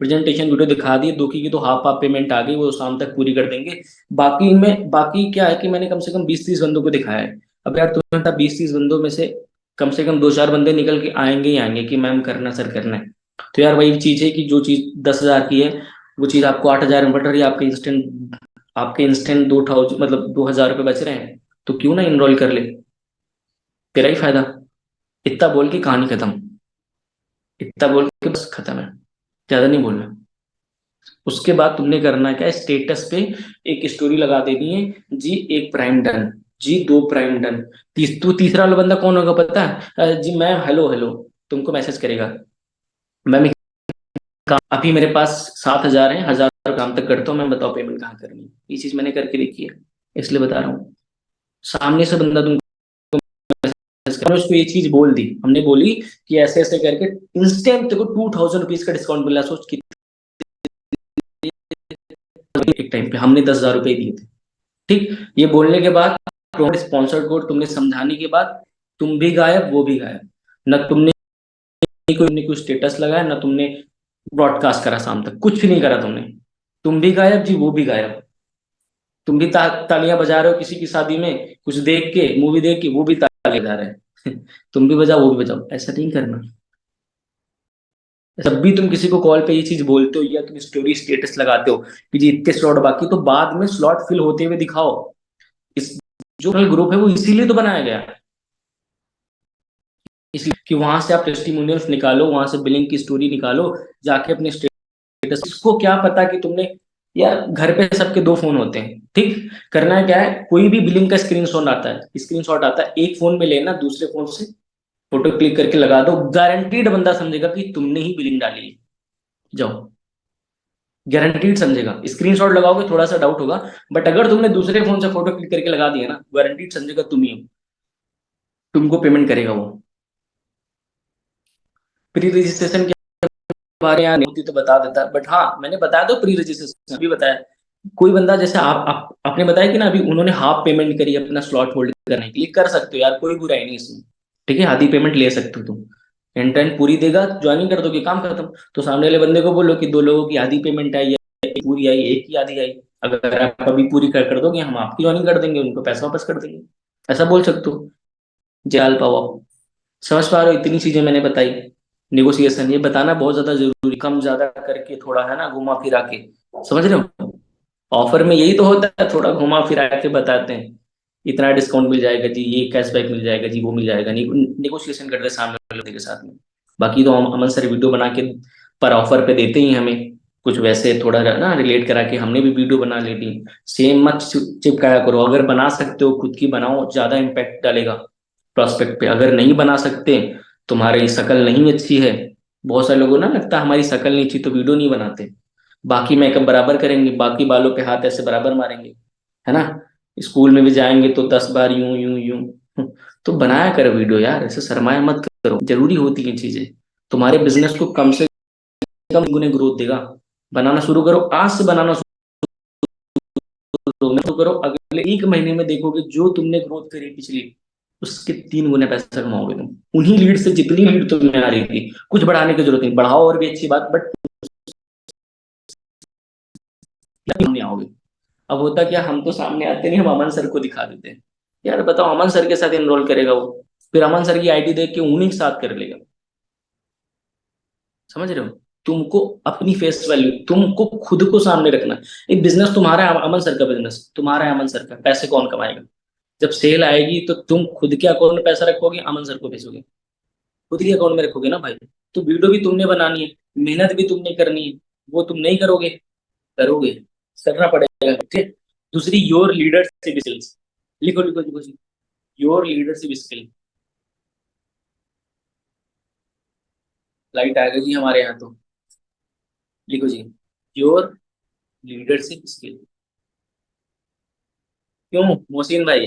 प्रेजेंटेशन वीडियो दिखा दी। 2 की तो हाफ हाफ पेमेंट आ गई, वो शाम तक पूरी कर देंगे। बाकी क्या है कि मैंने कम से कम 20-30 बंदों को दिखाया है। अब यार तुम्हें 20-30 बंदों में से कम 2-4 बंदे निकल के आएंगे ही आएंगे कि मैम करना सर करना है। तो यार वही चीज है कि जो चीज 10,000 की है वो चीज आपको 8,000 में पड़ रही है। आपके इंस्टेंट 2,000 मतलब 2,000 रुपये बच रहे हैं, तो क्यों ना इनरोल कर ले, तेरा ही फायदा। इतना बोल के कहानी खत्म, इतना बोल के बस खत्म है, ज्यादा नहीं बोलना। उसके बाद तुमने करना क्या है, स्टेटस पे एक स्टोरी लगा देनी है जी, 1 प्राइम डन, जी 2 प्राइम डन। तीसरा वाला बंदा कौन होगा पता है? जी मैं हेलो हेलो, तुमको मैसेज करेगा, मैम अभी मेरे पास 7,000 है, 1,000 काम तक करता हूँ, मैं बताओ पेमेंट कहाँ करनी है। ये चीज मैंने करके देखी है, इसलिए बता रहा हूँ। सामने से बंदा तुमको, हमने उसको ये चीज बोल दी, हमने बोली कि ऐसे ऐसे करके इंस्टेंट देखो 2,000 रुपीज का डिस्काउंट मिला। सोच कि एक टाइम पे हमने 10,000 रुपए दिए थे। ठीक, ये बोलने के बाद, स्पॉन्सर्ड कोड तुमने समझाने के बाद, तुम भी गायब वो भी गायब। न तुमने कोई स्टेटस लगाया, ना तुमने ब्रॉडकास्ट करा शाम तक, कुछ भी नहीं करा तुमने। तुम भी गायब जी, वो भी गायब। तुम भी तालियां बजा रहे हो किसी की शादी में, कुछ देख के, मूवी देख के, वो भी तालियां बजा रहे हैं तुम भी बजाओ वो भी बजाओ, ऐसा नहीं करना। जब भी तुम किसी को कॉल पे ये चीज बोलते हो या तुम स्टोरी स्टेटस लगाते हो कि जी इतने स्लॉट बाकी, तो बाद में स्लॉट फिल होते हुए दिखाओ। इस जो ग्रुप है वो इसीलिए तो बनाया गया है, इसलिए कि वहां से आप टेस्टिमोनियल्स निकालो, वहां से बिलिंग की स्टोरी निकालो, जाके अपने स्टेटस। इसको क्या पता कि तुमने, यार घर पे सबके 2 फोन होते हैं, ठीक। करना है क्या है, कोई भी बिलिंग का स्क्रीनशॉट आता है, एक फोन में लेना, दूसरे फोन से फोटो क्लिक करके लगा दो, गारंटीड बंदा समझेगा कि तुमने ही बिलिंग डाली है। जाओ, गारंटीड समझेगा। स्क्रीनशॉट लगाओगे थोड़ा सा डाउट होगा, बट अगर तुमने दूसरे फोन से फोटो क्लिक करके लगा दिया ना, गारंटीड समझेगा तुम ही हो, तुमको पेमेंट करेगा वो। प्री रजिस्ट्रेशन के बारे में नहीं होती तो बता देता, बट हाँ मैंने बताया तो प्री रजिस्ट्रेशन भी बताया। कोई बंदा जैसे आपने बताया कि ना अभी उन्होंने हाफ पेमेंट करी अपना स्लॉट होल्ड करने के लिए, कर सकते हो यार, कोई बुराई नहीं इसमें। ठीक है, आधी पेमेंट ले सकते हो तुम, एंड टाइम पूरी देगा, ज्वाइनिंग कर दोगे, काम खत्म। तो सामने वाले बंदे को बोलो कि 2 लोगों की आधी पेमेंट आई है, एक पूरी आई, एक की आधी आई। अगर आप अभी पूरी कर दोगे, हम आपकी ज्वाइनिंग कर देंगे, उनको पैसा वापस कर देंगे। ऐसा बोल सकते हो, जाल पाओ आप। समझ पा रहे हो, इतनी चीजें मैंने बताई। नेगोशिएशन ये बताना बहुत ज्यादा जरूरी, कम ज्यादा करके थोड़ा है ना घुमा फिरा के, समझ रहे हो। ऑफर में यही तो होता है, थोड़ा घुमा फिरा के बताते हैं, इतना डिस्काउंट मिल जाएगा जी, ये कैशबैक मिल जाएगा जी, वो मिल जाएगा। नेगोशिएशन करते हैं सामने वाले के साथ में। बाकी तो हम अमन सर वीडियो बना के पर ऑफर पे देते ही हमें, कुछ वैसे थोड़ा ना रिलेट करा के हमने भी वीडियो बना ली थी। सेम मत चिपकाया करो, अगर बना सकते हो खुद की बनाओ, ज्यादा इम्पैक्ट डालेगा प्रोस्पेक्ट पे। अगर नहीं बना सकते, तुम्हारी शक्ल नहीं अच्छी है, बहुत सारे लोगों ना लगता है हमारी शक्ल नहीं अच्छी तो वीडियो नहीं बनाते। बाकी मेकअप बराबर करेंगे, बाकी बालों पे हाथ ऐसे बराबर मारेंगे, है ना। स्कूल में भी जाएंगे तो 10 बार यूं यूं यूं तो बनाया कर वीडियो यार, ऐसे शर्माया मत करो, जरूरी होती है चीजें। तुम्हारे बिजनेस को कम से कम गुने ग्रोथ देगा। बनाना शुरू करो, आज से बनाना शुरू करो, अगले 1 महीने में देखोगे जो तुमने ग्रोथ करी पिछली, उसके 3 गुने पैसा कमाओगे तुम। उन्हीं लीड से जितनी लीड तुम्हें आ रही थी, कुछ बढ़ाने की जरूरत नहीं, बढ़ाओ और भी अच्छी बात, बट नहीं आओगे। अब होता क्या, हम तो सामने आते नहीं, हम अमन सर को दिखा देते हैं। यार बताओ, अमन सर के साथ एनरोल करेगा वो, फिर अमन सर की आईडी देख के उन्हीं के साथ कर लेगा। समझ रहे हो, तुमको अपनी फेस वैल्यू, तुमको खुद को सामने रखना है। एक बिजनेस तुम्हारा है, अमन सर का बिजनेस तुम्हारा है, अमन सर का, पैसे कौन कमाएगा? जब सेल आएगी तो तुम खुद के अकाउंट में पैसा रखोगे, अमन सर को भेजोगे, खुद के अकाउंट में रखोगे ना भाई। तो वीडियो भी तुमने बनानी है, मेहनत भी तुमने करनी है, वो तुम नहीं करोगे, करोगे, करना पड़ेगा, ठीक है। दूसरी, योर लीडरशिप स्किल्स, लिखो लिखो लिखो जी, योर लीडरशिप स्किल। लाइट आ गई जी हमारे यहाँ तो, लिखो जी, योर लीडरशिप स्किल। क्यों मोहसिन भाई,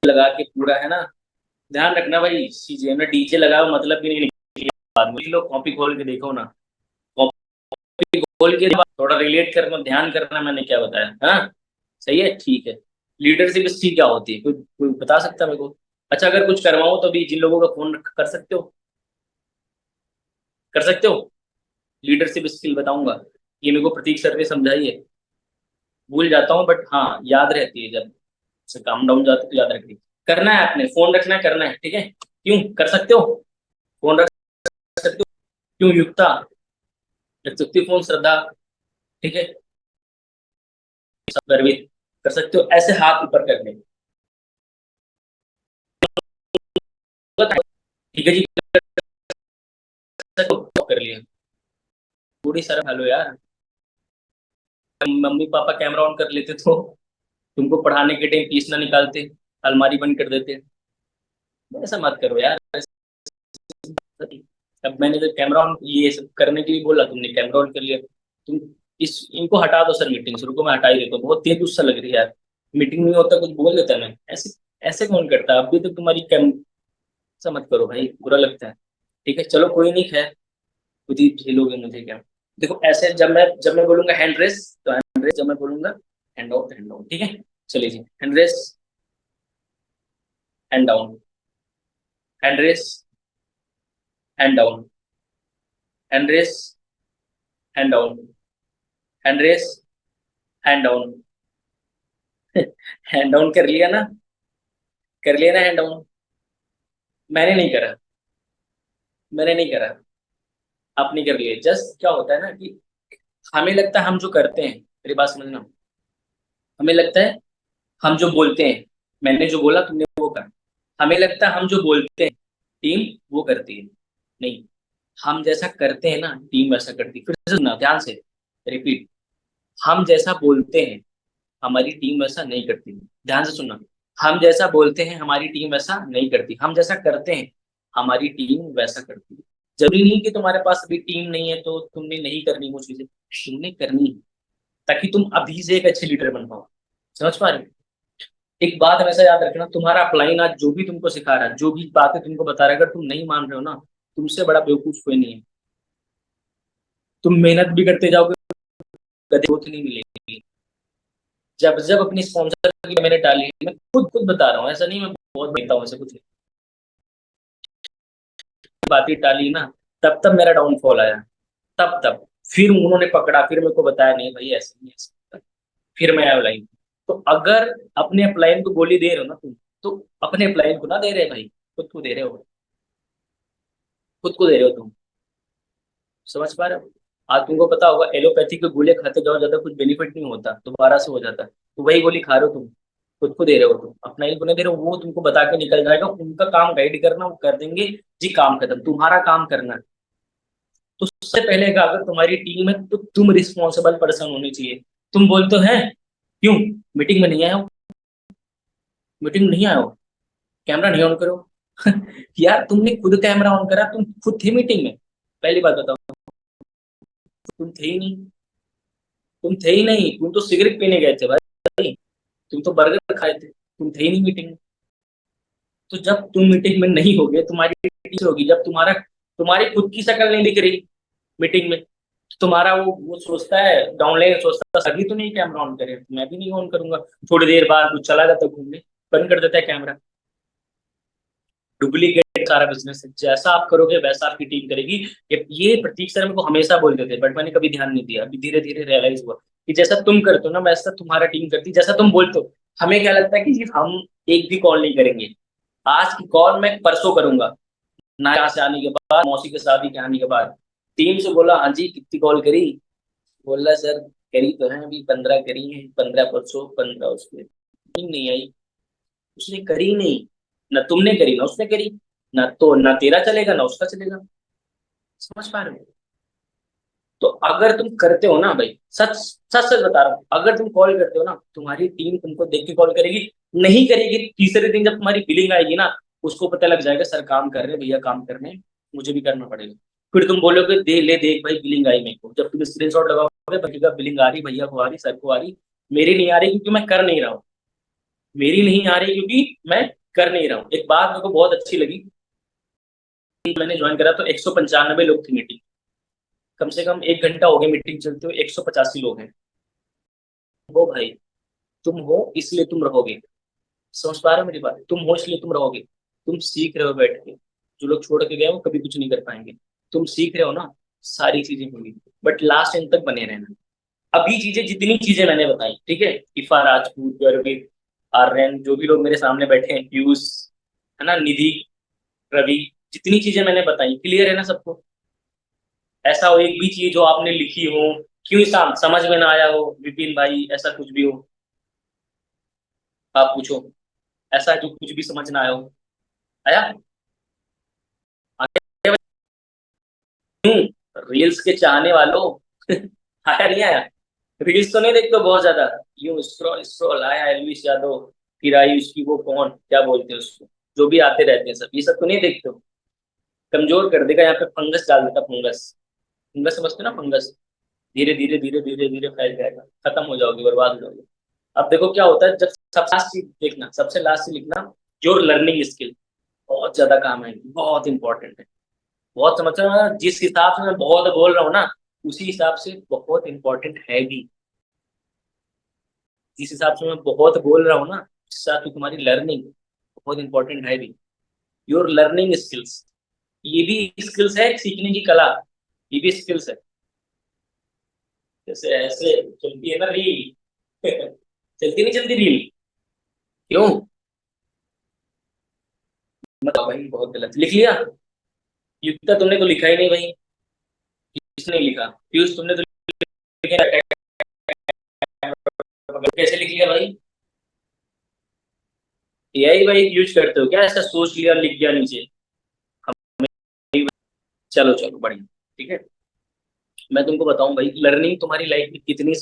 लगा के पूरा है ना, ध्यान रखना भाई, चीजें ना डीजे लगाओ मतलब भी नहीं निकली बात, मुझे लोग कॉपी खोल के देखो ना, कॉपी खोल के थोड़ा रिलेट करना, ध्यान करना मैंने क्या बताया, हाँ सही है, ठीक है। लीडरशिप स्किल क्या होती है, कोई बता सकता है मेरे को? अच्छा, अगर कुछ करवाऊं तो भी जिन लोगों का फोन कर सकते हो, कर सकते हो, लीडरशिप स्किल बताऊंगा, ये मेरे को प्रतीक सर ने समझाई है, भूल जाता हूँ बट हाँ याद रहती है, जब से काम डाउन जाता है तो याद रखती है। करना है, आपने फोन रखना है, करना है, ठीक है, क्यों कर सकते हो, फोन रख सकते हो, क्यों युक्ता, रख सकती हो फोन, श्रद्धा, ठीक है, सब गर्वित, कर सकते हो, ऐसे हाथ ऊपर करने, ठीक है जी, कर लिया, थोड़ी शर्म हेलो यार, मम्मी पापा कैमरा ऑन कर लेते तो तुमको पढ़ाने के टाइम फीस ना निकालते, अलमारी बंद कर देते, ऐसा मत करो यार। अब मैंने तो कैमरा ऑन ये सब करने के लिए बोला, तुमने कैमरा ऑन कर लिया, तुम इस इनको हटा दो सर मीटिंग से, रुको मैं हटा ही देता हूँ, बहुत तेज गुस्सा लग रही है यार, मीटिंग में होता कुछ बोल देता मैं, ऐसे ऐसे कौन करता, अब भी तो तुम्हारी कैम, ऐसा मत करो भाई, बुरा लगता है, ठीक है, चलो कोई नहीं, खैर खुद ही झेलोगे मुझे क्या। देखो ऐसे, जब मैं बोलूंगा हैंड रेस तो हैंड रेस, जब मैं बोलूंगा हैंड आउट, हैंड आउट, ठीक है, चलिए जी, hand raise, hand down, hand raise, hand down, hand raise, hand down, hand raise, hand down, hand down कर लिया ना, कर लिया ना हैंड डाउन, मैंने नहीं करा, मैंने नहीं करा, आपने कर लिया, जस्ट क्या होता है ना कि हमें लगता है हम जो करते हैं, मेरी बात समझना, हमें लगता है हम जो बोलते हैं, मैंने जो बोला तुमने वो करा, हमें लगता है हम जो बोलते हैं टीम वो करती है, नहीं, हम जैसा करते हैं ना टीम वैसा करती है, फिर से सुनना ध्यान से, रिपीट, हम जैसा बोलते हैं हमारी टीम वैसा नहीं करती, ध्यान से सुनना, हम जैसा बोलते हैं हमारी टीम वैसा नहीं करती, हम जैसा करते हैं हमारी टीम वैसा करती है। जरूरी नहीं कि तुम्हारे पास अभी टीम नहीं है तो तुमने नहीं करनी वो चीजें, तुमने करनी है, ताकि तुम अभी से एक अच्छे लीडर बन पाओ, समझ पा रहे हो? एक बात हमेशा याद रखना, तुम्हारा अपलाइन आज जो भी तुमको सिखा रहा है, जो भी बातें तुमको बता रहा है, अगर तुम नहीं मान रहे हो ना, तुमसे बड़ा बेवकूफ कोई नहीं है, तुम मेहनत भी करते जाओगे, कभी ग्रोथ नहीं मिलेगी। जब जब अपनी स्पॉन्सर की मैंने डाली, मैं खुद खुद बता रहा हूँ, ऐसा नहीं मैं बहुत देखता हूँ, ऐसा कुछ बातें डाली ना, तब तब मेरा डाउनफॉल आया, तब तब, फिर उन्होंने पकड़ा, फिर मेरे को बताया नहीं भाई ऐसे नहीं, ऐसे फिर मैं आया लाइन। तो अगर अपने अपलाइन को गोली दे रहे हो ना तुम, तो अपने अपलाइन को ना दे रहे भाई, खुद को दे रहे हो, खुद को दे रहे हो तुम, समझ पा रहे हो? आज तुमको पता होगा एलोपैथी के गोली खाते जाओ, ज्यादा कुछ बेनिफिट नहीं होता, दोबारा से हो जाता है, तो वही गोली खा रहे हो तुम, खुद को दे रहे हो तुम, अपना इनको नहीं दे रहे हो, वो तुमको बता के निकल जाएगा, उनका काम गाइड करना, वो कर देंगे जी, काम खत्म, तुम्हारा काम करना है। तो सबसे पहले का, अगर तुम्हारी टीम है तो तुम रिस्पॉन्सिबल पर्सन होने चाहिए, तुम बोलते हो हैं क्यों मीटिंग में नहीं आए हो, मीटिंग में नहीं आए हो, कैमरा नहीं ऑन करो, यार तुमने खुद कैमरा ऑन करा, तुम खुद थे मीटिंग में, पहली बात बताओ, तुम थे ही नहीं, तुम थे ही नहीं, तुम तो सिगरेट पीने गए थे भाई, तुम तो बर्गर खाए थे, तुम थे ही नहीं मीटिंग में। तो जब तुम मीटिंग में नहीं होगे, तुम्हारी टीचर होगी, जब तुम्हारा, तुम्हारी खुद की शक्ल नहीं दिख रही मीटिंग में, तो तुम्हारा वो सोचता है, डाउनलाइन सोचता है अभी तो नहीं कैमरा ऑन करे, मैं भी नहीं ऑन करूंगा, थोड़ी देर बाद कुछ चला जाता है घूमने, बंद कर देता है कैमरा, डुप्लीकेट सारा बिजनेस है, जैसा आप करोगे वैसा आपकी टीम करेगी। ये प्रतीक सर मेरे को हमेशा बोलते थे, बट मैंने कभी ध्यान नहीं दिया, अभी धीरे धीरे रियलाइज हुआ कि जैसा तुम करते हो ना वैसा तुम्हारा टीम करती, जैसा तुम बोलते हो, हमें क्या लगता है कि जी हम एक भी कॉल नहीं करेंगे, आज की कॉल मैं परसों करूंगा, ना यहाँ से आने के बाद, मौसी के शादी के आने के बाद, टीम से बोला हाँ जी कितनी कॉल करी, बोला सर करी तो है, अभी 15 करी है, 15 परसों, 15 उसमें नहीं आई। उसने करी नहीं, ना तुमने करी ना उसने करी, ना तो ना तेरा चलेगा ना उसका चलेगा। समझ पा रहे हो? तो अगर तुम करते हो ना भाई, सच सच सच बता रहा हूँ, अगर तुम कॉल करते हो ना, तुम्हारी टीम तुमको देख के कॉल करेगी। नहीं करेगी, तीसरे दिन जब तुम्हारी बिलिंग आएगी ना, उसको पता लग जाएगा सर काम कर रहे हैं, भैया काम कर रहे हैं, मुझे भी करना पड़ेगा। फिर तुम बोलोगे दे ले देख भाई बिलिंग आई मेरे को, जब तुम स्क्रीनशॉट लगाओगे भैया बिलिंग आ रही, भैया को आ रही, सर को आ रही, मेरी नहीं आ रही क्योंकि मैं कर नहीं रहा हूँ। मेरी नहीं आ रही क्योंकि मैं कर नहीं रहा हूँ। एक बात मेरे को बहुत अच्छी लगी, मैंने ज्वाइन करा तो 195 लोग थे मीटिंग, कम से कम 1 घंटा हो गया मीटिंग चलते हुए, 185 लोग हैं। वो भाई, तुम हो इसलिए तुम रहोगे। समझ पा रहे हो मेरी बात? तुम हो इसलिए तुम रहोगे। तुम सीख रहे हो बैठ के। जो लोग छोड़ के गए वो कभी कुछ नहीं कर पाएंगे। तुम सीख रहे हो ना, सारी चीजें होंगी, बट लास्ट एंड तक बने रहना। अभी चीजें, जितनी चीजें मैंने बताई, ठीक है, इफा राजपूत, गर्वित, आर्यन, जो भी लोग मेरे सामने बैठे हैं, पीयूष, है ना, निधि, रवि, जितनी चीजें मैंने बताई क्लियर है ना सबको? ऐसा हो एक भी चीज जो आपने लिखी हो, क्यों समझ में ना आया हो विपिन भाई, ऐसा कुछ भी हो आप पूछो। ऐसा जो कुछ भी समझ ना आया हो, आया? आया? क्यों? रील्स के चाहने वालों आया नहीं आया? रील्स तो नहीं देखते हो बहुत ज्यादा? यूं स्क्रॉल स्क्रॉल, आया एलविश यादव, फिर आई उसकी वो कौन, क्या बोलते हैं उसको, जो भी आते रहते हैं सब, ये सब तो नहीं देखते हो? कमजोर कर देगा, यहाँ पे फंगस डाल देता, फंगस। फंगस समझते हो ना, फंगस। धीरे धीरे धीरे धीरे धीरे फैल जाएगा, खत्म हो जाओगे, बर्बाद हो जाओगे। अब देखो क्या होता है, जब सबसे लास्ट चीज देखना, सबसे लास्ट चीज लिखना, योर लर्निंग स्किल। बहुत ज्यादा काम है, बहुत इंपॉर्टेंट है। बहुत समझ रहे हो ना? जिस हिसाब से मैं बहुत बोल रहा हूँ ना, उसी हिसाब से बहुत इंपॉर्टेंट है भी। जिस हिसाब से मैं बहुत बोल रहा हूँ ना, उस हिसाब से तुम्हारी लर्निंग बहुत इंपॉर्टेंट है भी। योर लर्निंग स्किल्स, ये भी स्किल्स है, सीखने की कला, ये भी स्किल्स है। जैसे ऐसे चलती है ना रील चलती नहीं चलती रील? क्यों? मतलब भाई बहुत गलत लिख लिया। युक्ता तुमने तो लिखा ही नहीं भाई। किसने लिखा? पीयूष तुमने तो लिखा है। कैसे लिख लिया भाई? एआई भाई यूज करते हो क्या? ऐसा सोच लिया लिख दिया नीचे? चलो चलो बढ़िया, ठीक है। मैं तुमको बताऊं भाई, लर्निंग तुम्हारी लाइफ में कितनी,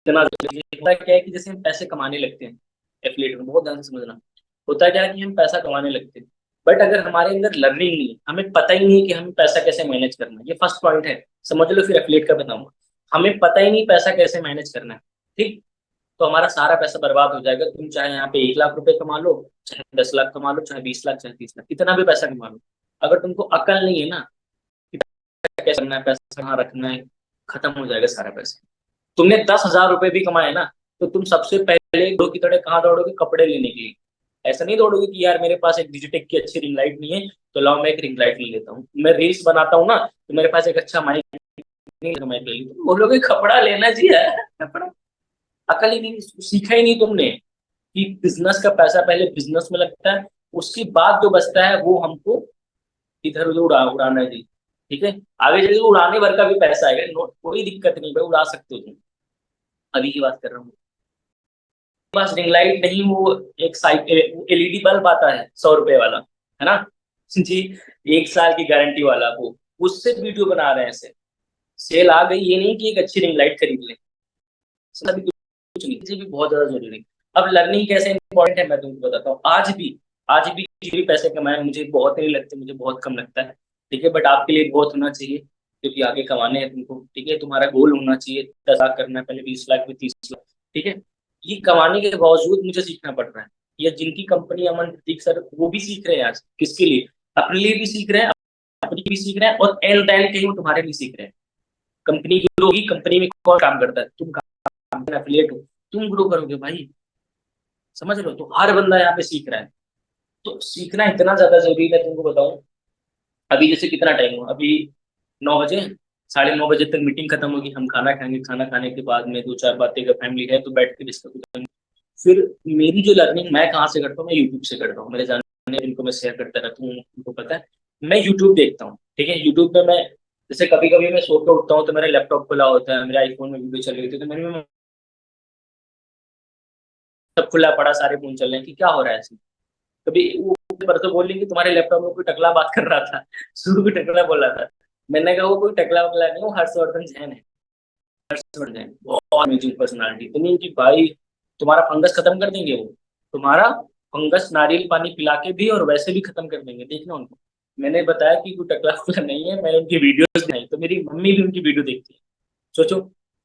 इतना जरूरी है। होता क्या है कि जैसे हम पैसे कमाने लगते हैं, एफिलिएट में बहुत ध्यान से समझना। होता क्या है कि हम पैसा कमाने लगते हैं, बट अगर हमारे अंदर लर्निंग नहीं है, हमें पता ही नहीं है कि हमें पैसा कैसे मैनेज करना है, ये फर्स्ट पॉइंट है। समझ लो, फिर एफिलिएट का बताऊंगा। हमें पता ही नहीं पैसा कैसे मैनेज करना है, ठीक, तो हमारा सारा पैसा बर्बाद हो जाएगा। तुम चाहे यहाँ पे 1 लाख रुपए कमा लो, चाहे 10 लाख कमा लो, चाहे 20 लाख, चाहे 30 लाख, कितना भी पैसा कमा लो, अगर तुमको अकल नहीं है ना कि पैसा कैसे करना है, पैसा कहाँ रखना है, खत्म हो जाएगा सारा पैसा। तुमने 10,000 रुपए भी कमाए ना, तो तुम सबसे पहले दो की तरह कहाँ दौड़ोगे? कपड़े लेने के लिए। ऐसा नहीं दौड़ोगे कि यार मेरे पास एक डिजिटेक की अच्छी रिंग लाइट नहीं है, तो लाओ मैं एक रिंग लाइट ले लेता हूँ। मैं रील्स बनाता हूँ ना, तो मेरे पास एक अच्छा माइक नहीं है, माइक ले ली। तुम बोलोगे कपड़ा लेना चाहिए, कपड़ा। अकल ही नहीं, सीखा ही नहीं तुमने कि बिजनेस का पैसा पहले बिजनेस में लगता है, उसके बाद जो बचता है वो हमको इधर उधर उड़ाना चाहिए। ठीक है, आगे चलिए उड़ाने भर का भी पैसा आएगा, कोई दिक्कत नहीं भाई, उड़ा सकते हो तुम। अभी की बात कर रहा हूँ। पास रिंग लाइट नहीं, वो एक साइड एलईडी बल्ब आता है 100 रुपए वाला, है ना जी, 1 साल की गारंटी वाला, वो उससे वीडियो बना रहे हैं ऐसे। सेल आ गई, ये नहीं कि एक अच्छी रिंग लाइट खरीद ले। अभी कुछ नहीं, ये भी बहुत ज्यादा जरूरी है। अब लर्निंग कैसे इंपॉर्टेंट है मैं तुमको बताता हूँ। आज भी जो भी पैसे कमाए, मुझे बहुत नहीं लगते, मुझे बहुत कम लगता है, ठीक है, बट आपके लिए बहुत होना चाहिए, क्योंकि आगे कमाने हैं तुमको, ठीक है। तुम्हारा गोल होना चाहिए 10 लाख करना है, पहले 20 लाख, फिर 30 लाख, ठीक है। ये कमाने के बावजूद मुझे सीखना पड़ रहा है। ये जिनकी कंपनी अमन प्रतीक सर, वो भी सीख रहे हैं आज, किसके लिए? अपने लिए भी सीख रहे हैं, अपनी भी सीख रहे हैं, और एंड टाइम कहीं वो तुम्हारे लिए सीख रहे हैं। कंपनी ग्रो होगी, कंपनी में कौन काम करता है? तुम काम, एफिलिएट हो, तुम ग्रो करोगे भाई। समझ लो, तो हर बंदा यहाँ पे सीख रहा है। तो सीखना इतना ज्यादा जरूरी है, तुमको बताऊं। अभी जैसे कितना टाइम हुआ अभी? 9 बजे, 9:30 बजे तक मीटिंग खत्म होगी, हम खाना खाएंगे, खाना खाने के बाद में दो चार बातें, अगर फैमिली है तो बैठ के डिस्कस करेंगे। फिर मेरी जो लर्निंग मैं कहाँ से करता हूँ, मैं यूट्यूब से करता हूँ। मेरे जानने जिनको मैं शेयर करता रहता हूँ, उनको पता है। मैं यूट्यूब देखता हूँ, ठीक है। यूट्यूब पे मैं जैसे कभी कभी मैं सो के उठता हूँ तो मेरा लैपटॉप खुला होता है, मेरे आईफोन में वीडियो चल रही होती है, तो मेरे सब खुला पड़ा, सारे फोन चल रहे हैं कि क्या हो रहा है इसमें। कभी वो परसों बोली कि तुम्हारे लैपटॉप में कोई टकला बात कर रहा था, शुरू में टकला बोल रहा था। मैंने कहा वो कोई टकला वकला नहीं, वो हर्षवर्धन जैन है। हर्षवर्धन जैन बहुत अमेजिंग पर्सनालिटी, तुम कि भाई तुम्हारा फंगस खत्म कर देंगे वो, तुम्हारा फंगस नारियल पानी पिला के भी और वैसे भी खत्म कर देंगे, देखना उनको। मैंने बताया कि कोई टकला वकला नहीं है, मैंने उनकी वीडियोस नहीं, तो मेरी मम्मी भी उनकी वीडियो देखती है। सोचो,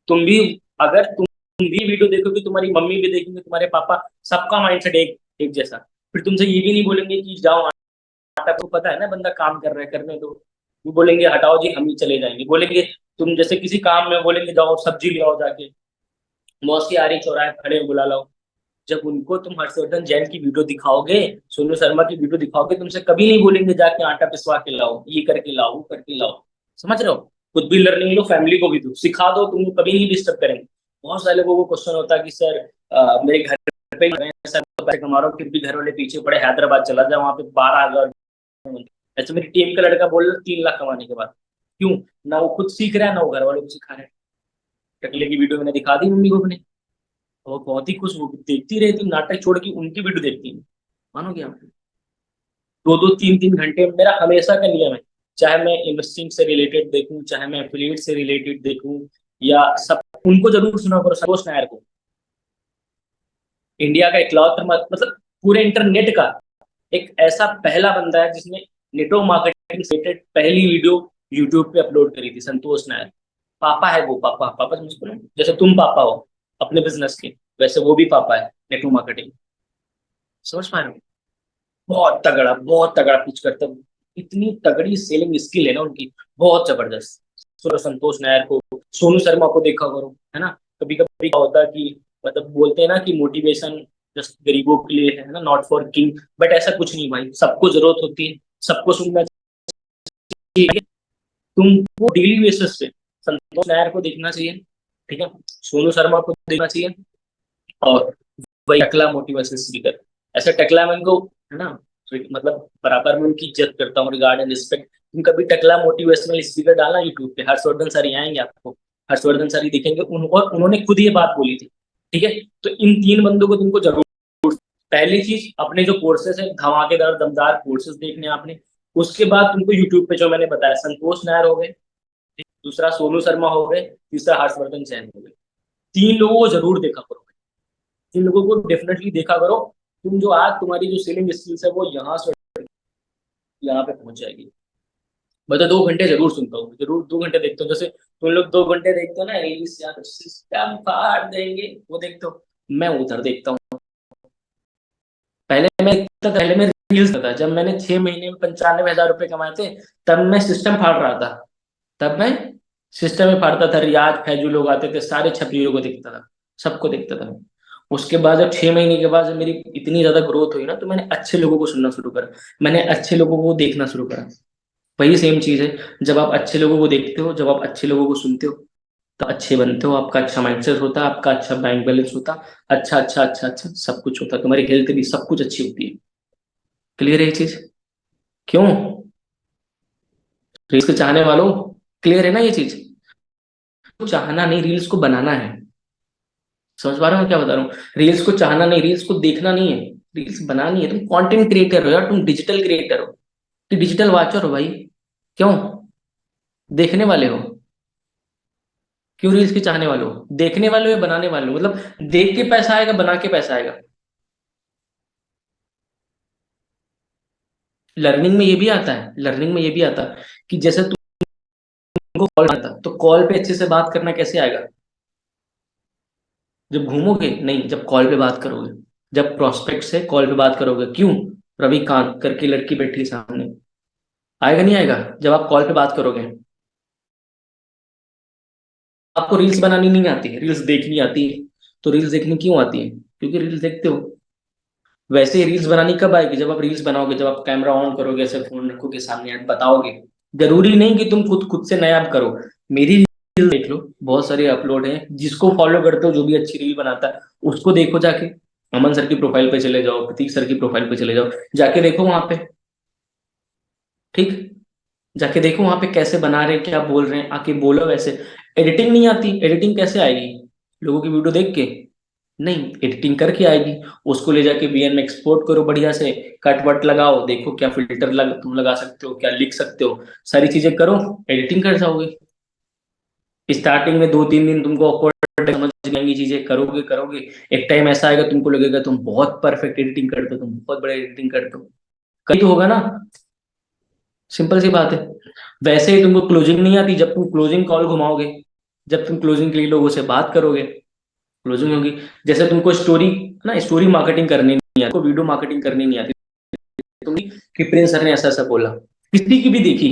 तुम भी, अगर तुम भी वीडियो देखोगे, तुम्हारी मम्मी भी देखेंगे, तुम्हारे पापा, सबका माइंडसेट एक एक जैसा। फिर तुमसे ये भी नहीं बोलेंगे कि जाओ आटा, को पता है ना बंदा काम कर रहा है, करने दो। वो बोलेंगे हटाओ जी, हम ही चले जाएंगे। बोलेंगे तुम जैसे किसी काम में बोलेंगे जाओ सब्जी ले आओ जाके, मौसी आ रही चौराहे पे खड़े हैं, बुला लाओ। जब उनको तुम हर्षवर्धन जैन की वीडियो दिखाओगे, सोनू शर्मा की वीडियो दिखाओगे, तुमसे कभी नहीं बोलेंगे जाके आटा पिसवा के लाओ, ये करके लाओ, वो करके लाओ। समझ रहे हो? खुद भी लर्निंग लो, फैमिली को भी दो, सिखा दो, तुमको कभी नहीं डिस्टर्ब करेंगे। बहुत सारे लोगों को क्वेश्चन होता है कि सर मेरे घर पे ही हैं, सर तो पैसे कमा रहा हूँ, फिर भी घर वाले पीछे पड़े, हैदराबाद चला जाए, वहां पे 12,000। ऐसे मेरी टीम का लड़का बोल रहा 3 लाख कमाने के बाद। क्यों? ना वो खुद सीख रहा है, ना वो घर वालों को सिखा रहा है। टकले की वीडियो मैंने दिखा दी मम्मी को अपने, वो बहुत ही खुश, वो देखती रहती, नाटक छोड़ के उनकी वीडियो देखती है। मानोगे आप? 2-2 3-3 घंटे मेरा हमेशा का नियम है। चाहे मैं इन्वेस्टिंग से रिलेटेड देखूं, चाहे मैं एफिलिएट से रिलेटेड देखूं, या सब, उनको जरूर सुना करो, संतोष नायर को। इंडिया का इकलौता मतलब पूरे इंटरनेट का एक ऐसा पहला बंदा है जिसने नेटवर्क मार्केटिंग से रिलेटेड पहली वीडियो यूट्यूब पे अपलोड करी थी, संतोष नायर। पापा है वो, पापा पापा समझते हो ना? जैसे तुम पापा हो अपने बिजनेस के, वैसे वो भी पापा है नेटवर्क मार्केटिंग। समझ पा रहे हो? बहुत तगड़ा पिच करते हैं। इतनी तगड़ी सेलिंग स्किल है ना उनकी, बहुत जबरदस्त। सुनो संतोष नायर को, सोनू शर्मा को देखा करो, है ना। कभी कभी क्या होता है कि मतलब बोलते हैं ना कि मोटिवेशन जस्ट गरीबों के लिए है ना, नॉट फॉर किंग। बट ऐसा कुछ नहीं भाई, सबको जरूरत होती है, सबको सुनना चाहिए। तुमको डेली बेसिस पे संतोष नायर को देखना चाहिए, ठीक है, सोनू शर्मा को देखना चाहिए, और वही टकला मोटिवेशन स्पीकर। ऐसे टकला मैं उनको, है ना, तो मतलब बराबर में उनकी इज्जत करता हूँ, रिगार्ड एंड रिस्पेक्ट। तुम कभी टकला मोटिवेशनल स्पीकर डालना यूट्यूब पे, हर्षवर्धन सर ही आएंगे आपको, हर्षवर्धन सर ही दिखेंगे और उन्होंने खुद ये बात बोली थी, ठीक है। तो इन 3 बंदों को तुमको जरूर, पहली चीज अपने जो कोर्सेज है, धमाकेदार दमदार कोर्सेज देखने हैं आपने। उसके बाद तुमको यूट्यूब पे जो मैंने बताया, संतोष नायर हो गए, दूसरा सोनू शर्मा हो गए, तीसरा हर्षवर्धन सैन हो गए। 3 लोगों को जरूर देखा करो, इन लोगों को डेफिनेटली देखा करो। तुम जो आज तुम्हारी जो सेलिंग स्किल्स है वो यहाँ से यहाँ पे पहुंच जाएगी। मैं तो 2 घंटे जरूर सुनता हूँ, जरूर 2 घंटे देखता हूँ। जैसे तुम लोग 2 घंटे देखते हो ना रील्स, या तो सिस्टम फाड़ देंगे वो देखते हो, मैं उधर देखता हूँ। पहले मैं रील्स था, जब मैंने 6 महीने में 95,000 रुपए कमाए थे, तब मैं सिस्टम फाड़ रहा था। तब मैं सिस्टम में फाड़ता था, रियाज फैजू लोग आते थे, सारे छपरियों को देखता था, सबको देखता था मैं। उसके बाद जब 6 महीने के बाद जब मेरी इतनी ज्यादा ग्रोथ हुई ना, तो मैंने अच्छे लोगों को सुनना शुरू करा, मैंने अच्छे लोगों को देखना शुरू करा। वही सेम चीज है, जब आप अच्छे लोगों को देखते हो, जब आप अच्छे लोगों को सुनते हो, तो अच्छे बनते हो, आपका अच्छा माइंडसेट होता है, आपका अच्छा बैंक बैलेंस होता, अच्छा सब कुछ होता है, तुम्हारी हेल्थ भी सब कुछ अच्छी होती है। क्लियर है ये चीज? क्यों? रील्स के चाहने वालों, क्लियर है ना ये चीज? चाहना नहीं, रील्स को बनाना है। समझ पा रहे हो मैं क्या बता रहा हूँ? रील्स को चाहना नहीं, रील्स को देखना नहीं है, रील्स बनानी है। तुम कंटेंट क्रिएटर हो यार, तुम डिजिटल क्रिएटर हो, तुम डिजिटल वॉचर हो भाई। क्यों? देखने वाले हो। क्यों रील्स के चाहने वाले हो? देखने वाले हो या बनाने वाले हो? मतलब देख के पैसा आएगा, बना के पैसा आएगा। लर्निंग में ये भी आता है, लर्निंग में ये भी आता है कि जैसे तुमको कॉल आता, तो कॉल पे अच्छे से बात करना कैसे आएगा? जब घूमोगे नहीं, जब कॉल पे बात करोगे, जब प्रोस्पेक्ट से कॉल पे बात करोगे। क्यों? रवि कांत करके लड़की बैठी है सामने, आएगा नहीं आएगा? जब आप कॉल पे बात करोगे। आपको रील्स बनानी नहीं आती है, रील्स देखनी आती है। तो रील्स देखनी क्यों आती है? क्योंकि रील्स देखते हो। वैसे ही रील्स बनानी कब आएगी? जब आप रील्स बनाओगे, जब आप कैमरा ऑन करोगे, ऐसे फोन रखोगे सामने, आप बताओगे। जरूरी नहीं कि तुम खुद खुद से नया आप करो। मेरी रील देख लो, बहुत सारे अपलोड हैं, जिसको फॉलो करते हो, जो भी अच्छी रील बनाता है उसको देखो जाके। अमन सर की प्रोफाइल पे चले जाओ, प्रतीक सर की प्रोफाइल पे चले जाओ, जाके देखो वहां पे। ठीक, जाके देखो वहां पे कैसे बना रहे हैं, क्या बोल रहे हैं, आके बोलो वैसे। एडिटिंग नहीं आती, एडिटिंग कैसे आएगी लोगों की वीडियो देख के? नहीं, एडिटिंग करके आएगी। उसको ले जाके वीएन में एक्सपोर्ट करो बढ़िया से, कट वट लगाओ, देखो क्या फिल्टर तुम लगा सकते हो, क्या लिख सकते हो, सारी चीजें करो, एडिटिंग कर जाओगे। स्टार्टिंग में 2-3 दिन तुमको awkward समझ आएंगी चीजें, करोगे करोगे, एक टाइम ऐसा आएगा तुमको लगेगा तुम बहुत परफेक्ट एडिटिंग करते हो, तुम बहुत बड़े एडिटिंग करते हो। कहीं तो होगा ना, सिंपल सी बात है। वैसे ही तुमको क्लोजिंग नहीं आती, जब तुम क्लोजिंग कॉल घुमाओगे, जब तुम क्लोजिंग के लिए लोगों से बात करोगे, क्लोजिंग होगी। जैसे तुमको स्टोरी ना, स्टोरी मार्केटिंग करनी नहीं आती, वीडियो मार्केटिंग करनी नहीं आती, तुमने कि प्रिंस सर ने ऐसा ऐसा बोला, किसी की भी देखी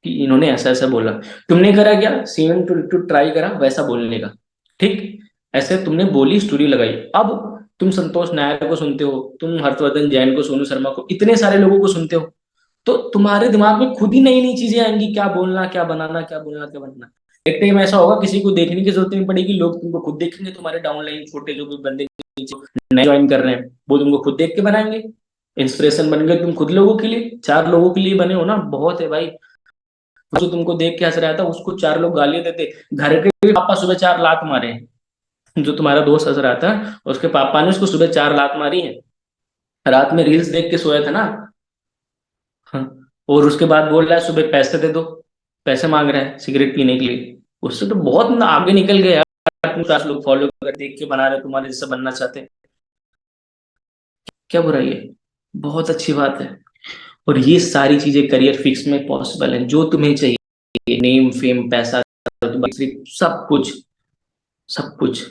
कि इन्होंने ऐसा ऐसा बोला, तुमने करा क्या, सेम टू ट्राई करा वैसा बोलने का। ठीक, ऐसे तुमने बोली, स्टोरी लगाई। अब तुम संतोष नायर को सुनते हो, तुम हर्षवर्धन जैन को, सोनू शर्मा को, इतने सारे लोगों को सुनते हो, तो तुम्हारे दिमाग में खुद ही नई नई चीजें आएंगी, क्या बोलना, क्या बनाना, क्या बोलना, क्या बनना। एक टाइम ऐसा होगा किसी को देखने की जरूरत नहीं पड़ेगी, लोग तुमको खुद देखेंगे, तुम्हारे डाउनलाइन छोटे जो भी बंदे नए ज्वाइन कर रहे हैं वो तुमको खुद देख के बनाएंगे। इंस्पिरेशन बन गए तुम खुद लोगों के लिए, 4 लोगों के लिए बने हो ना, बहुत है भाई। जो तुमको देख के हंस रहा था उसको 4 लोग गालियां देते, घर के भी पापा सुबह 4 लात मारे। जो तुम्हारा दोस्त हंस रहा था, उसके पापा ने उसको सुबह 4 लात मारी है, रात में रील्स देख के सोया था ना। हाँ, और उसके बाद बोल रहा है सुबह पैसे दे दो, पैसे मांग रहा है सिगरेट पीने के लिए। उससे तो बहुत आगे निकल गए यार, तुम 4 लोग फॉलो कर देख के बना रहे हो, तुम्हारे जैसा बनना चाहते हैं, क्या बुराई है? बहुत अच्छी बात है। और ये सारी चीजें करियर फिक्स में पॉसिबल है, जो तुम्हें चाहिए, नेम फेम पैसा, सब कुछ, सब कुछ,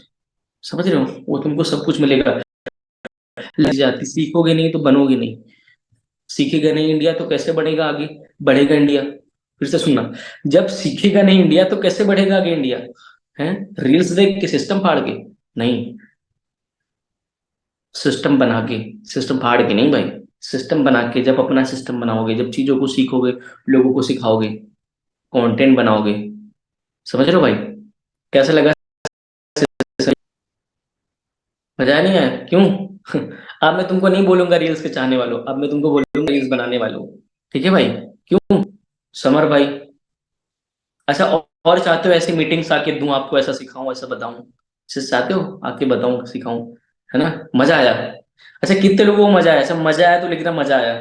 समझ रहे हो, वो तुमको सब कुछ मिलेगा। लग जाती, सीखोगे नहीं तो बनोगे नहीं, सीखेगा नहीं इंडिया तो कैसे बढ़ेगा आगे, बढ़ेगा इंडिया? फिर से सुनना, जब सीखेगा नहीं इंडिया तो कैसे बढ़ेगा आगे इंडिया? है, रील्स देख के, सिस्टम फाड़ के नहीं, सिस्टम बना के, सिस्टम फाड़ के नहीं भाई, सिस्टम बना के, जब अपना सिस्टम बनाओगे, जब चीजों को सीखोगे, लोगों को सिखाओगे, कंटेंट बनाओगे, समझ रहे हो भाई? कैसा लगा? मजा नहीं आया क्यों? अब मैं तुमको नहीं बोलूंगा रील्स के चाहने वालों, अब मैं तुमको बोलूंगा रील्स बनाने वालों। ठीक है भाई? क्यों समर भाई? अच्छा, और चाहते हो ऐसी मीटिंग्स आके दूं आपको, ऐसा सिखाऊं, ऐसा बताऊं, ऐसे चाहते हो आके बताऊं, सिखाऊं, है ना? मजा आया? अच्छा, कितने लोगों को मजा आया? अच्छा, मजा आया तो लिखना मजा आया।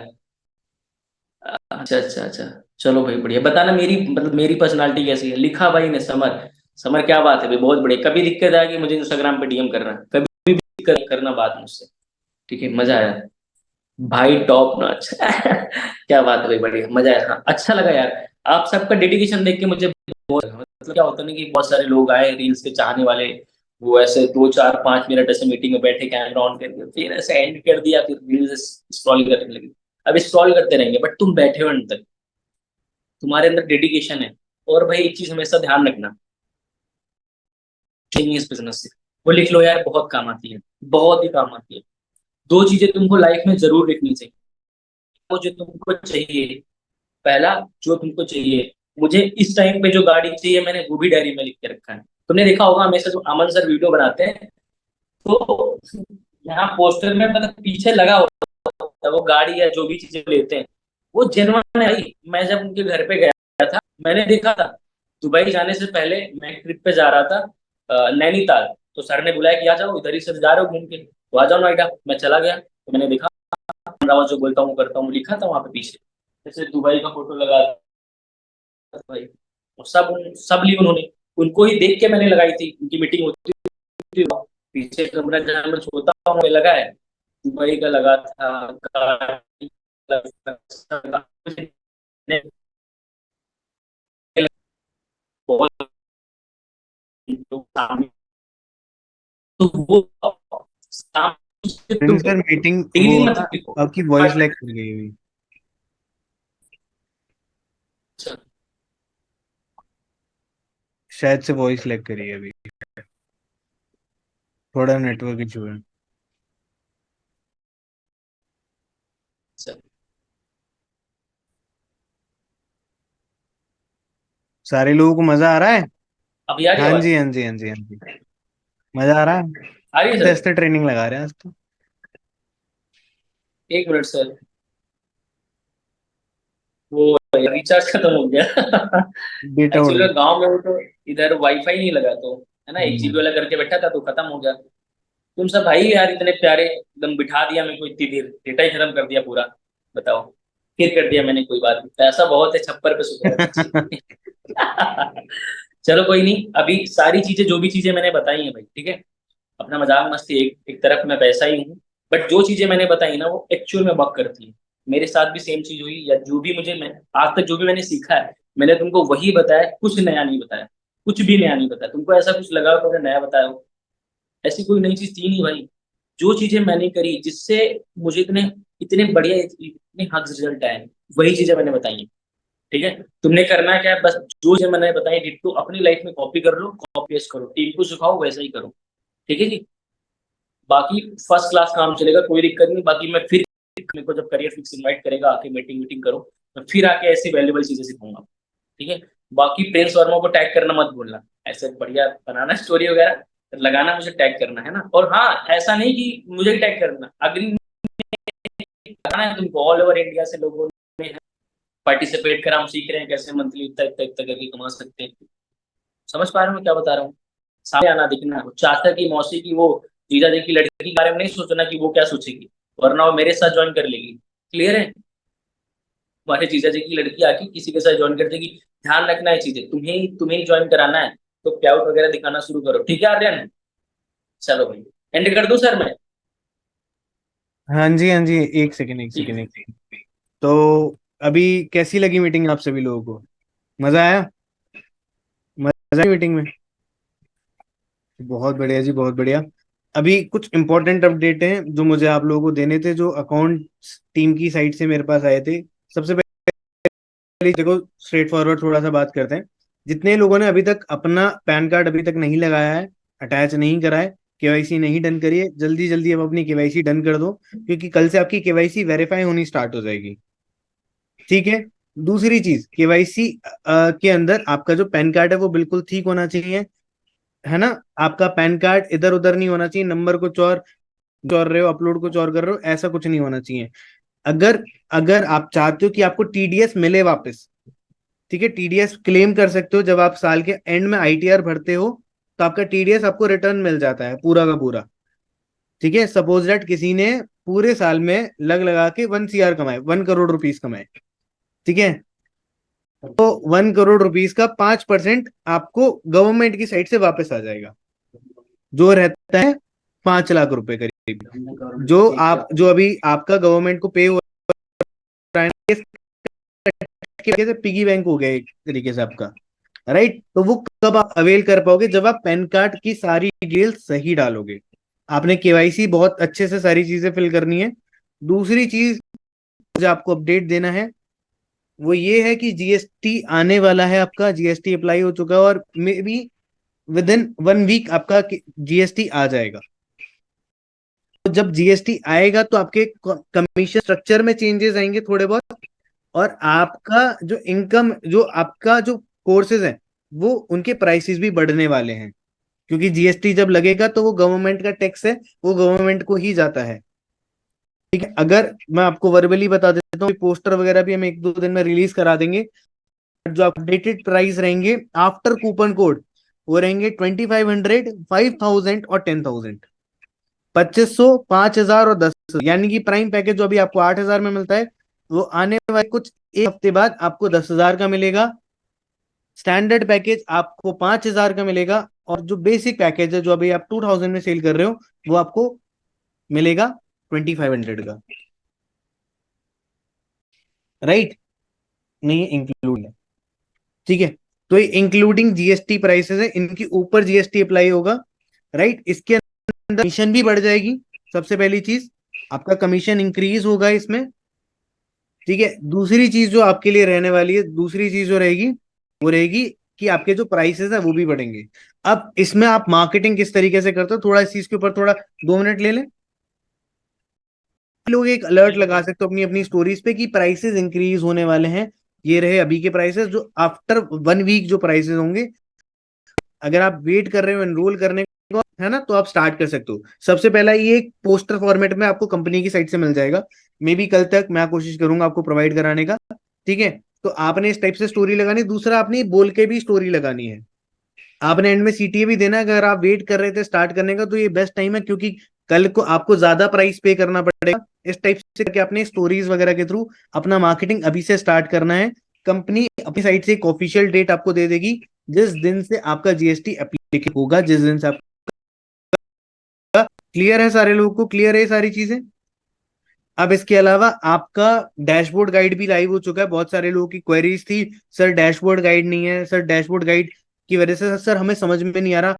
अच्छा अच्छा अच्छा, चलो भाई बढ़िया। बताना मेरी, मतलब मेरी पर्सनालिटी कैसी है, लिखा भाई ने समर। समर क्या बात है भाई, बहुत बढ़िया। कभी दिक्कत आएगी मुझे इंस्टाग्राम पे डीएम करना, कभी भी करना बात मुझसे। ठीक है, मजा आया भाई, टॉप नॉच। क्या बात है भाई, बढ़िया, मजा आया। हाँ, अच्छा लगा यार, आप सबका डेडिकेशन देख के मुझे बहुत, मतलब क्या होता है ना कि बहुत सारे लोग आए रील्स के चाहने वाले, वो ऐसे 2 4 5 मिनट ऐसे मीटिंग में बैठे, कैमरा ऑन करके, फिर ऐसे एंड कर दिया, फिर रील्स स्क्रॉल करने लगे। अब स्क्रॉल करते रहेंगे, बट तुम बैठे हो अंत तक, तुम्हारे अंदर डेडिकेशन है। और भाई एक चीज हमेशा ध्यान रखना, नहीं इस बिजनेस से, वो लिख लो यार, बहुत काम आती है, बहुत ही काम आती है। 2 चीजें तुमको लाइफ में जरूर लिखनी चाहिए, वो जो तुमको चाहिए। पहला, जो तुमको चाहिए, मुझे इस टाइम पे जो गाड़ी चाहिए, मैंने वो भी डायरी में लिख के रखा है। तुमने देखा होगा हमेशा जो अमन सर वीडियो बनाते हैं, तो यहाँ पोस्टर में मतलब पीछे लगा होता है वो गाड़ी या जो भी चीजें लेते हैं, वो जेन्युइन है भाई। मैं जब उनके घर पे गया था, मैंने देखा था, दुबई जाने से पहले मैं ट्रिप पे जा रहा था, नैनीताल। तो सर ने बुलाया कि आ जाओ, इधर ही से जा रहे हो घूम के, तो आ जाओ नोएडा। मैं चला गया तो मैंने देखा, जो बोलता हूँ करता हूँ लिखा था वहां पे पीछे, जैसे दुबई का फोटो लगा था भाई। और सब ली उन्होंने, उनको ही देख के मैंने लगाई थी, उनकी मीटिंग होती थी, पीछे कमरा जहाँ मैं सोता हूँ वो लगा है, दुबई का लगा था, गाड़ी का लगा था, बहुत लोग सामने, तो वो सामने तुम सर मीटिंग वो डेली ना, मत लिखो। आपकी वॉइस लैग कर गई हुई। अच्छा शायद से वॉइस लैग करी है अभी, थोड़ा नेटवर्क इशू है। अच्छा, सारे लोगों को मजा आ रहा है? अभी आ रही हाँ आवाज? जी, हाँ जी, हाँ जी, हाँ जी, मजा आ रहा आ रही है है। सर? टेस्ट ट्रेनिंग लगा रहे हैं आज तो। 1 मिनट सर। वो रिचार्ज खत्म हो गया। डेटा उड़ एक्चुअली गया। गांव में वो तो इधर वाईफाई नहीं लगा, तो है ना, 1 GB हम्म। वाला करके बैठा था तो खत्म हो गया। तुम सब भाई यार इतने प्यारे, एकदम बिठा दिया मेरे को इतनी देर, डेटा ही खत्म कर दिया पूरा। बताओ, फिर कर दिया मैंने, कोई बात नहीं, पैसा बहुत है, छप्पर पे सुधर रहना चाहिए। चलो कोई नहीं, अभी सारी चीजें, जो भी चीजें मैंने बताई हैं भाई, ठीक है, अपना मजाक मस्ती एक एक तरफ, मैं पैसा ही हूँ, बट जो चीजें मैंने बताई ना वो एक्चुअल में वर्क करती है। मेरे साथ भी सेम चीज हुई, या जो भी मुझे, मैं आज तक जो भी मैंने सीखा है, मैंने तुमको वही बताया, कुछ नया नहीं बताया, कुछ भी नया नहीं बताया। तुमको ऐसा कुछ लगा हो तो मैं नया बताया हो, ऐसी कोई नई चीज थी नहीं भाई। जो चीजें मैंने करी जिससे मुझे इतने इतने बढ़िया, इतने हद रिजल्ट आए, वही चीजें मैंने बताई हैं। ठीक है, तुमने करना क्या है, बस जो चीजें मैंने बताई डिट्टो अपनी लाइफ में कॉपी कर लो, कॉपी पेस्ट करो, टीम को सिखाओ वैसा ही करो। ठीक है जी, बाकी फर्स्ट क्लास काम चलेगा, कोई दिक्कत नहीं। बाकी मैं फिर, मेरे को जब करियर फिक्स इनवाइट करेगा, आके मीटिंग वीटिंग करो, मैं फिर आके ऐसी वैल्यूबल चीजें सिखाऊंगा। ठीक है, बाकी प्रिंस वर्मा को टैग करना मत भूलना, ऐसे बढ़िया बनाना स्टोरी वगैरह लगाना, मुझे टैग करना है ना। और हाँ, ऐसा नहीं कि मुझे टैग करना, अग्नि लगाना है तुमको, ऑल ओवर इंडिया से लोगों ने पार्टिसिपेट करा, हम सीख रहे हैं कैसे मंथली इतना इतना इतना करके कमा सकते हैं। समझ पा रहे हो मैं क्या बता रहा हूँ? सामने आना, दिखना, चाचा की, मौसी की, वो जीजा जी की लड़की के बारे में नहीं सोचना कि वो क्या सोचेगी, वरना वो मेरे साथ ज्वाइन कर लेगी। क्लियर है? तुम्हारे जीजा जी की लड़की आके किसी के साथ ज्वाइन कर देगी। ध्यान रखना है चीजें, तुम्हें तुम्हें ज्वाइन कराना है, तो प्याउट वगैरह दिखाना शुरू करो। ठीक है आर्यन? चलो भाई, एंड कर दूं सर मैं? हाँ जी, हाँ जी, एक सेकंड, एक ठीक सेकंड, है। एक सेकंड। तो अभी कैसी लगी मीटिंग आप सभी लोगों को? मजा आया? मजा आया मीटिंग में? बहुत बढ़िया जी, बहुत बढ़िया। अभी कुछ इंपॉर्टेंट अपडेट हैं जो मुझे आप लोगों को देने थे, जो अकाउंट टीम की साइड से मेरे पास आए थे। सबसे पहले देखो, स्ट्रेट फॉरवर्ड थोड़ा सा बात करते हैं। जितने लोगों ने अभी तक अपना पैन कार्ड अभी तक नहीं लगाया है, अटैच नहीं करा है, केवाईसी नहीं डन करी है, जल्दी जल्दी अब अपनी केवाईसी डन कर दो, क्योंकि कल से आपकी केवाईसी वेरीफाई होनी स्टार्ट हो जाएगी। ठीक है। दूसरी चीज, केवाईसी के अंदर आपका जो पैन कार्ड है वो बिल्कुल ठीक होना चाहिए, है ना। आपका पैन कार्ड इधर उधर नहीं होना चाहिए, नंबर कुछ और चोर रहे हो, अपलोड कुछ और कर रहे हो, ऐसा कुछ नहीं होना चाहिए। अगर अगर आप चाहते हो कि आपको टीडीएस मिले वापस, ठीक है, टीडीएस क्लेम कर सकते हो, जब आप साल के एंड में आईटीआर भरते हो तो आपका टीडीएस आपको रिटर्न मिल जाता है पूरा का पूरा। ठीक है, सपोज दैट किसी ने पूरे साल में लग लगा के 1 CR कमाए, 1 करोड़ रुपीज कमाए। ठीक है, तो 1 करोड़ रुपीज का 5% आपको गवर्नमेंट की साइड से वापस आ जाएगा, जो रहता है 5 लाख रुपए करीब। जो अभी आपका गवर्नमेंट को पे हो रहा है, जैसे पिगी बैंक हो गया एक तरीके से आपका, राइट। तो वो कब आप अवेल कर पाओगे? जब आप पैन कार्ड की सारी डिटेल सही डालोगे। आपने केवाईसी बहुत अच्छे से सारी चीजें फिल करनी है। दूसरी चीज मुझे आपको अपडेट देना है, वो ये है कि जीएसटी आने वाला है, आपका जीएसटी अप्लाई हो चुका है, और maybe within 1 week आपका जीएसटी आ जाएगा। तो जब जीएसटी आएगा तो आपके कमीशन स्ट्रक्चर में चेंजेस आएंगे थोड़े बहुत, और आपका जो इनकम, जो आपका जो कोर्सेज है, वो उनके प्राइसेस भी बढ़ने वाले हैं, क्योंकि जीएसटी जब लगेगा तो वो गवर्नमेंट का टैक्स है, वो गवर्नमेंट को ही जाता है। ठीक है, अगर मैं आपको वर्बली बता देता हूँ, पोस्टर वगैरह भी हम 1-2 दिन में रिलीज करा देंगे। जो अपडेटेड प्राइस रहेंगे आफ्टर कूपन कोड, वो रहेंगे 2500, 5000 और 10,000। 2500, 5000 और 10,000, यानी कि प्राइम पैकेज जो अभी आपको 8,000 में मिलता है, वो आने वाले कुछ एक हफ्ते बाद आपको 10,000 का मिलेगा। स्टैंडर्ड पैकेज आपको 5,000 का मिलेगा, और जो बेसिक पैकेज है जो अभी आप 2,000 में सेल कर रहे हो, वो आपको मिलेगा 2,500 का। राइट, नहीं इंक्लूड है। ठीक है, तो ये इंक्लूडिंग जीएसटी प्राइसेस है, इनके ऊपर जीएसटी अप्लाई होगा। राइट, इसके अंदर कमीशन भी बढ़ जाएगी। सबसे पहली चीज, आपका कमीशन इंक्रीज होगा इसमें। ठीक है, दूसरी चीज जो आपके लिए रहने वाली है, दूसरी चीज जो रहेगी, वो रहेगी कि आपके जो प्राइसेस है वो भी बढ़ेंगे। अब इसमें आप मार्केटिंग किस तरीके से करते हो, थोड़ा इस चीज के ऊपर थोड़ा 2 मिनट ले लें। लोग एक अलर्ट लगा सकते हो अपनी अपनी स्टोरीज पे कि प्राइसेस इंक्रीज होने वाले हैं। ये रहे अभी के प्राइसेस, जो आफ्टर 1 वीक जो प्राइसेस होंगे, अगर आप वेट कर रहे हो एनरोल करने को, है ना, तो आप स्टार्ट कर सकते हो। सबसे पहला ये एक पोस्टर फॉर्मेट में आपको कंपनी की साइट से मिल जाएगा। मे बी कल तक मैं कोशिश करूंगा आपको प्रोवाइड कराने का। ठीक है, तो आपने इस टाइप से स्टोरी लगानी। दूसरा, आपने बोल के भी स्टोरी लगानी है। आपने एंड में सीटीए भी देना है। अगर आप वेट कर रहे थे स्टार्ट करने का, तो ये बेस्ट टाइम है, क्योंकि कल को आपको ज्यादा प्राइस पे करना पड़ेगा। इस टाइप से करके अपने स्टोरीज वगैरह के थ्रू अपना मार्केटिंग अभी से स्टार्ट करना है। कंपनी अपनी साइड से एक ऑफिशियल डेट आपको दे देगी, जिस दिन से आपका जीएसटी एप्लीकेशन होगा, जिस दिन से आपका। क्लियर है? सारे लोगों को क्लियर है ये सारी चीजें? अब इसके अलावा आपका डैशबोर्ड गाइड भी लाइव हो चुका है। बहुत सारे लोगों की क्वेरीज थी, सर डैशबोर्ड गाइड नहीं है, सर डैशबोर्ड गाइड की वजह से सर हमें समझ में नहीं आ रहा।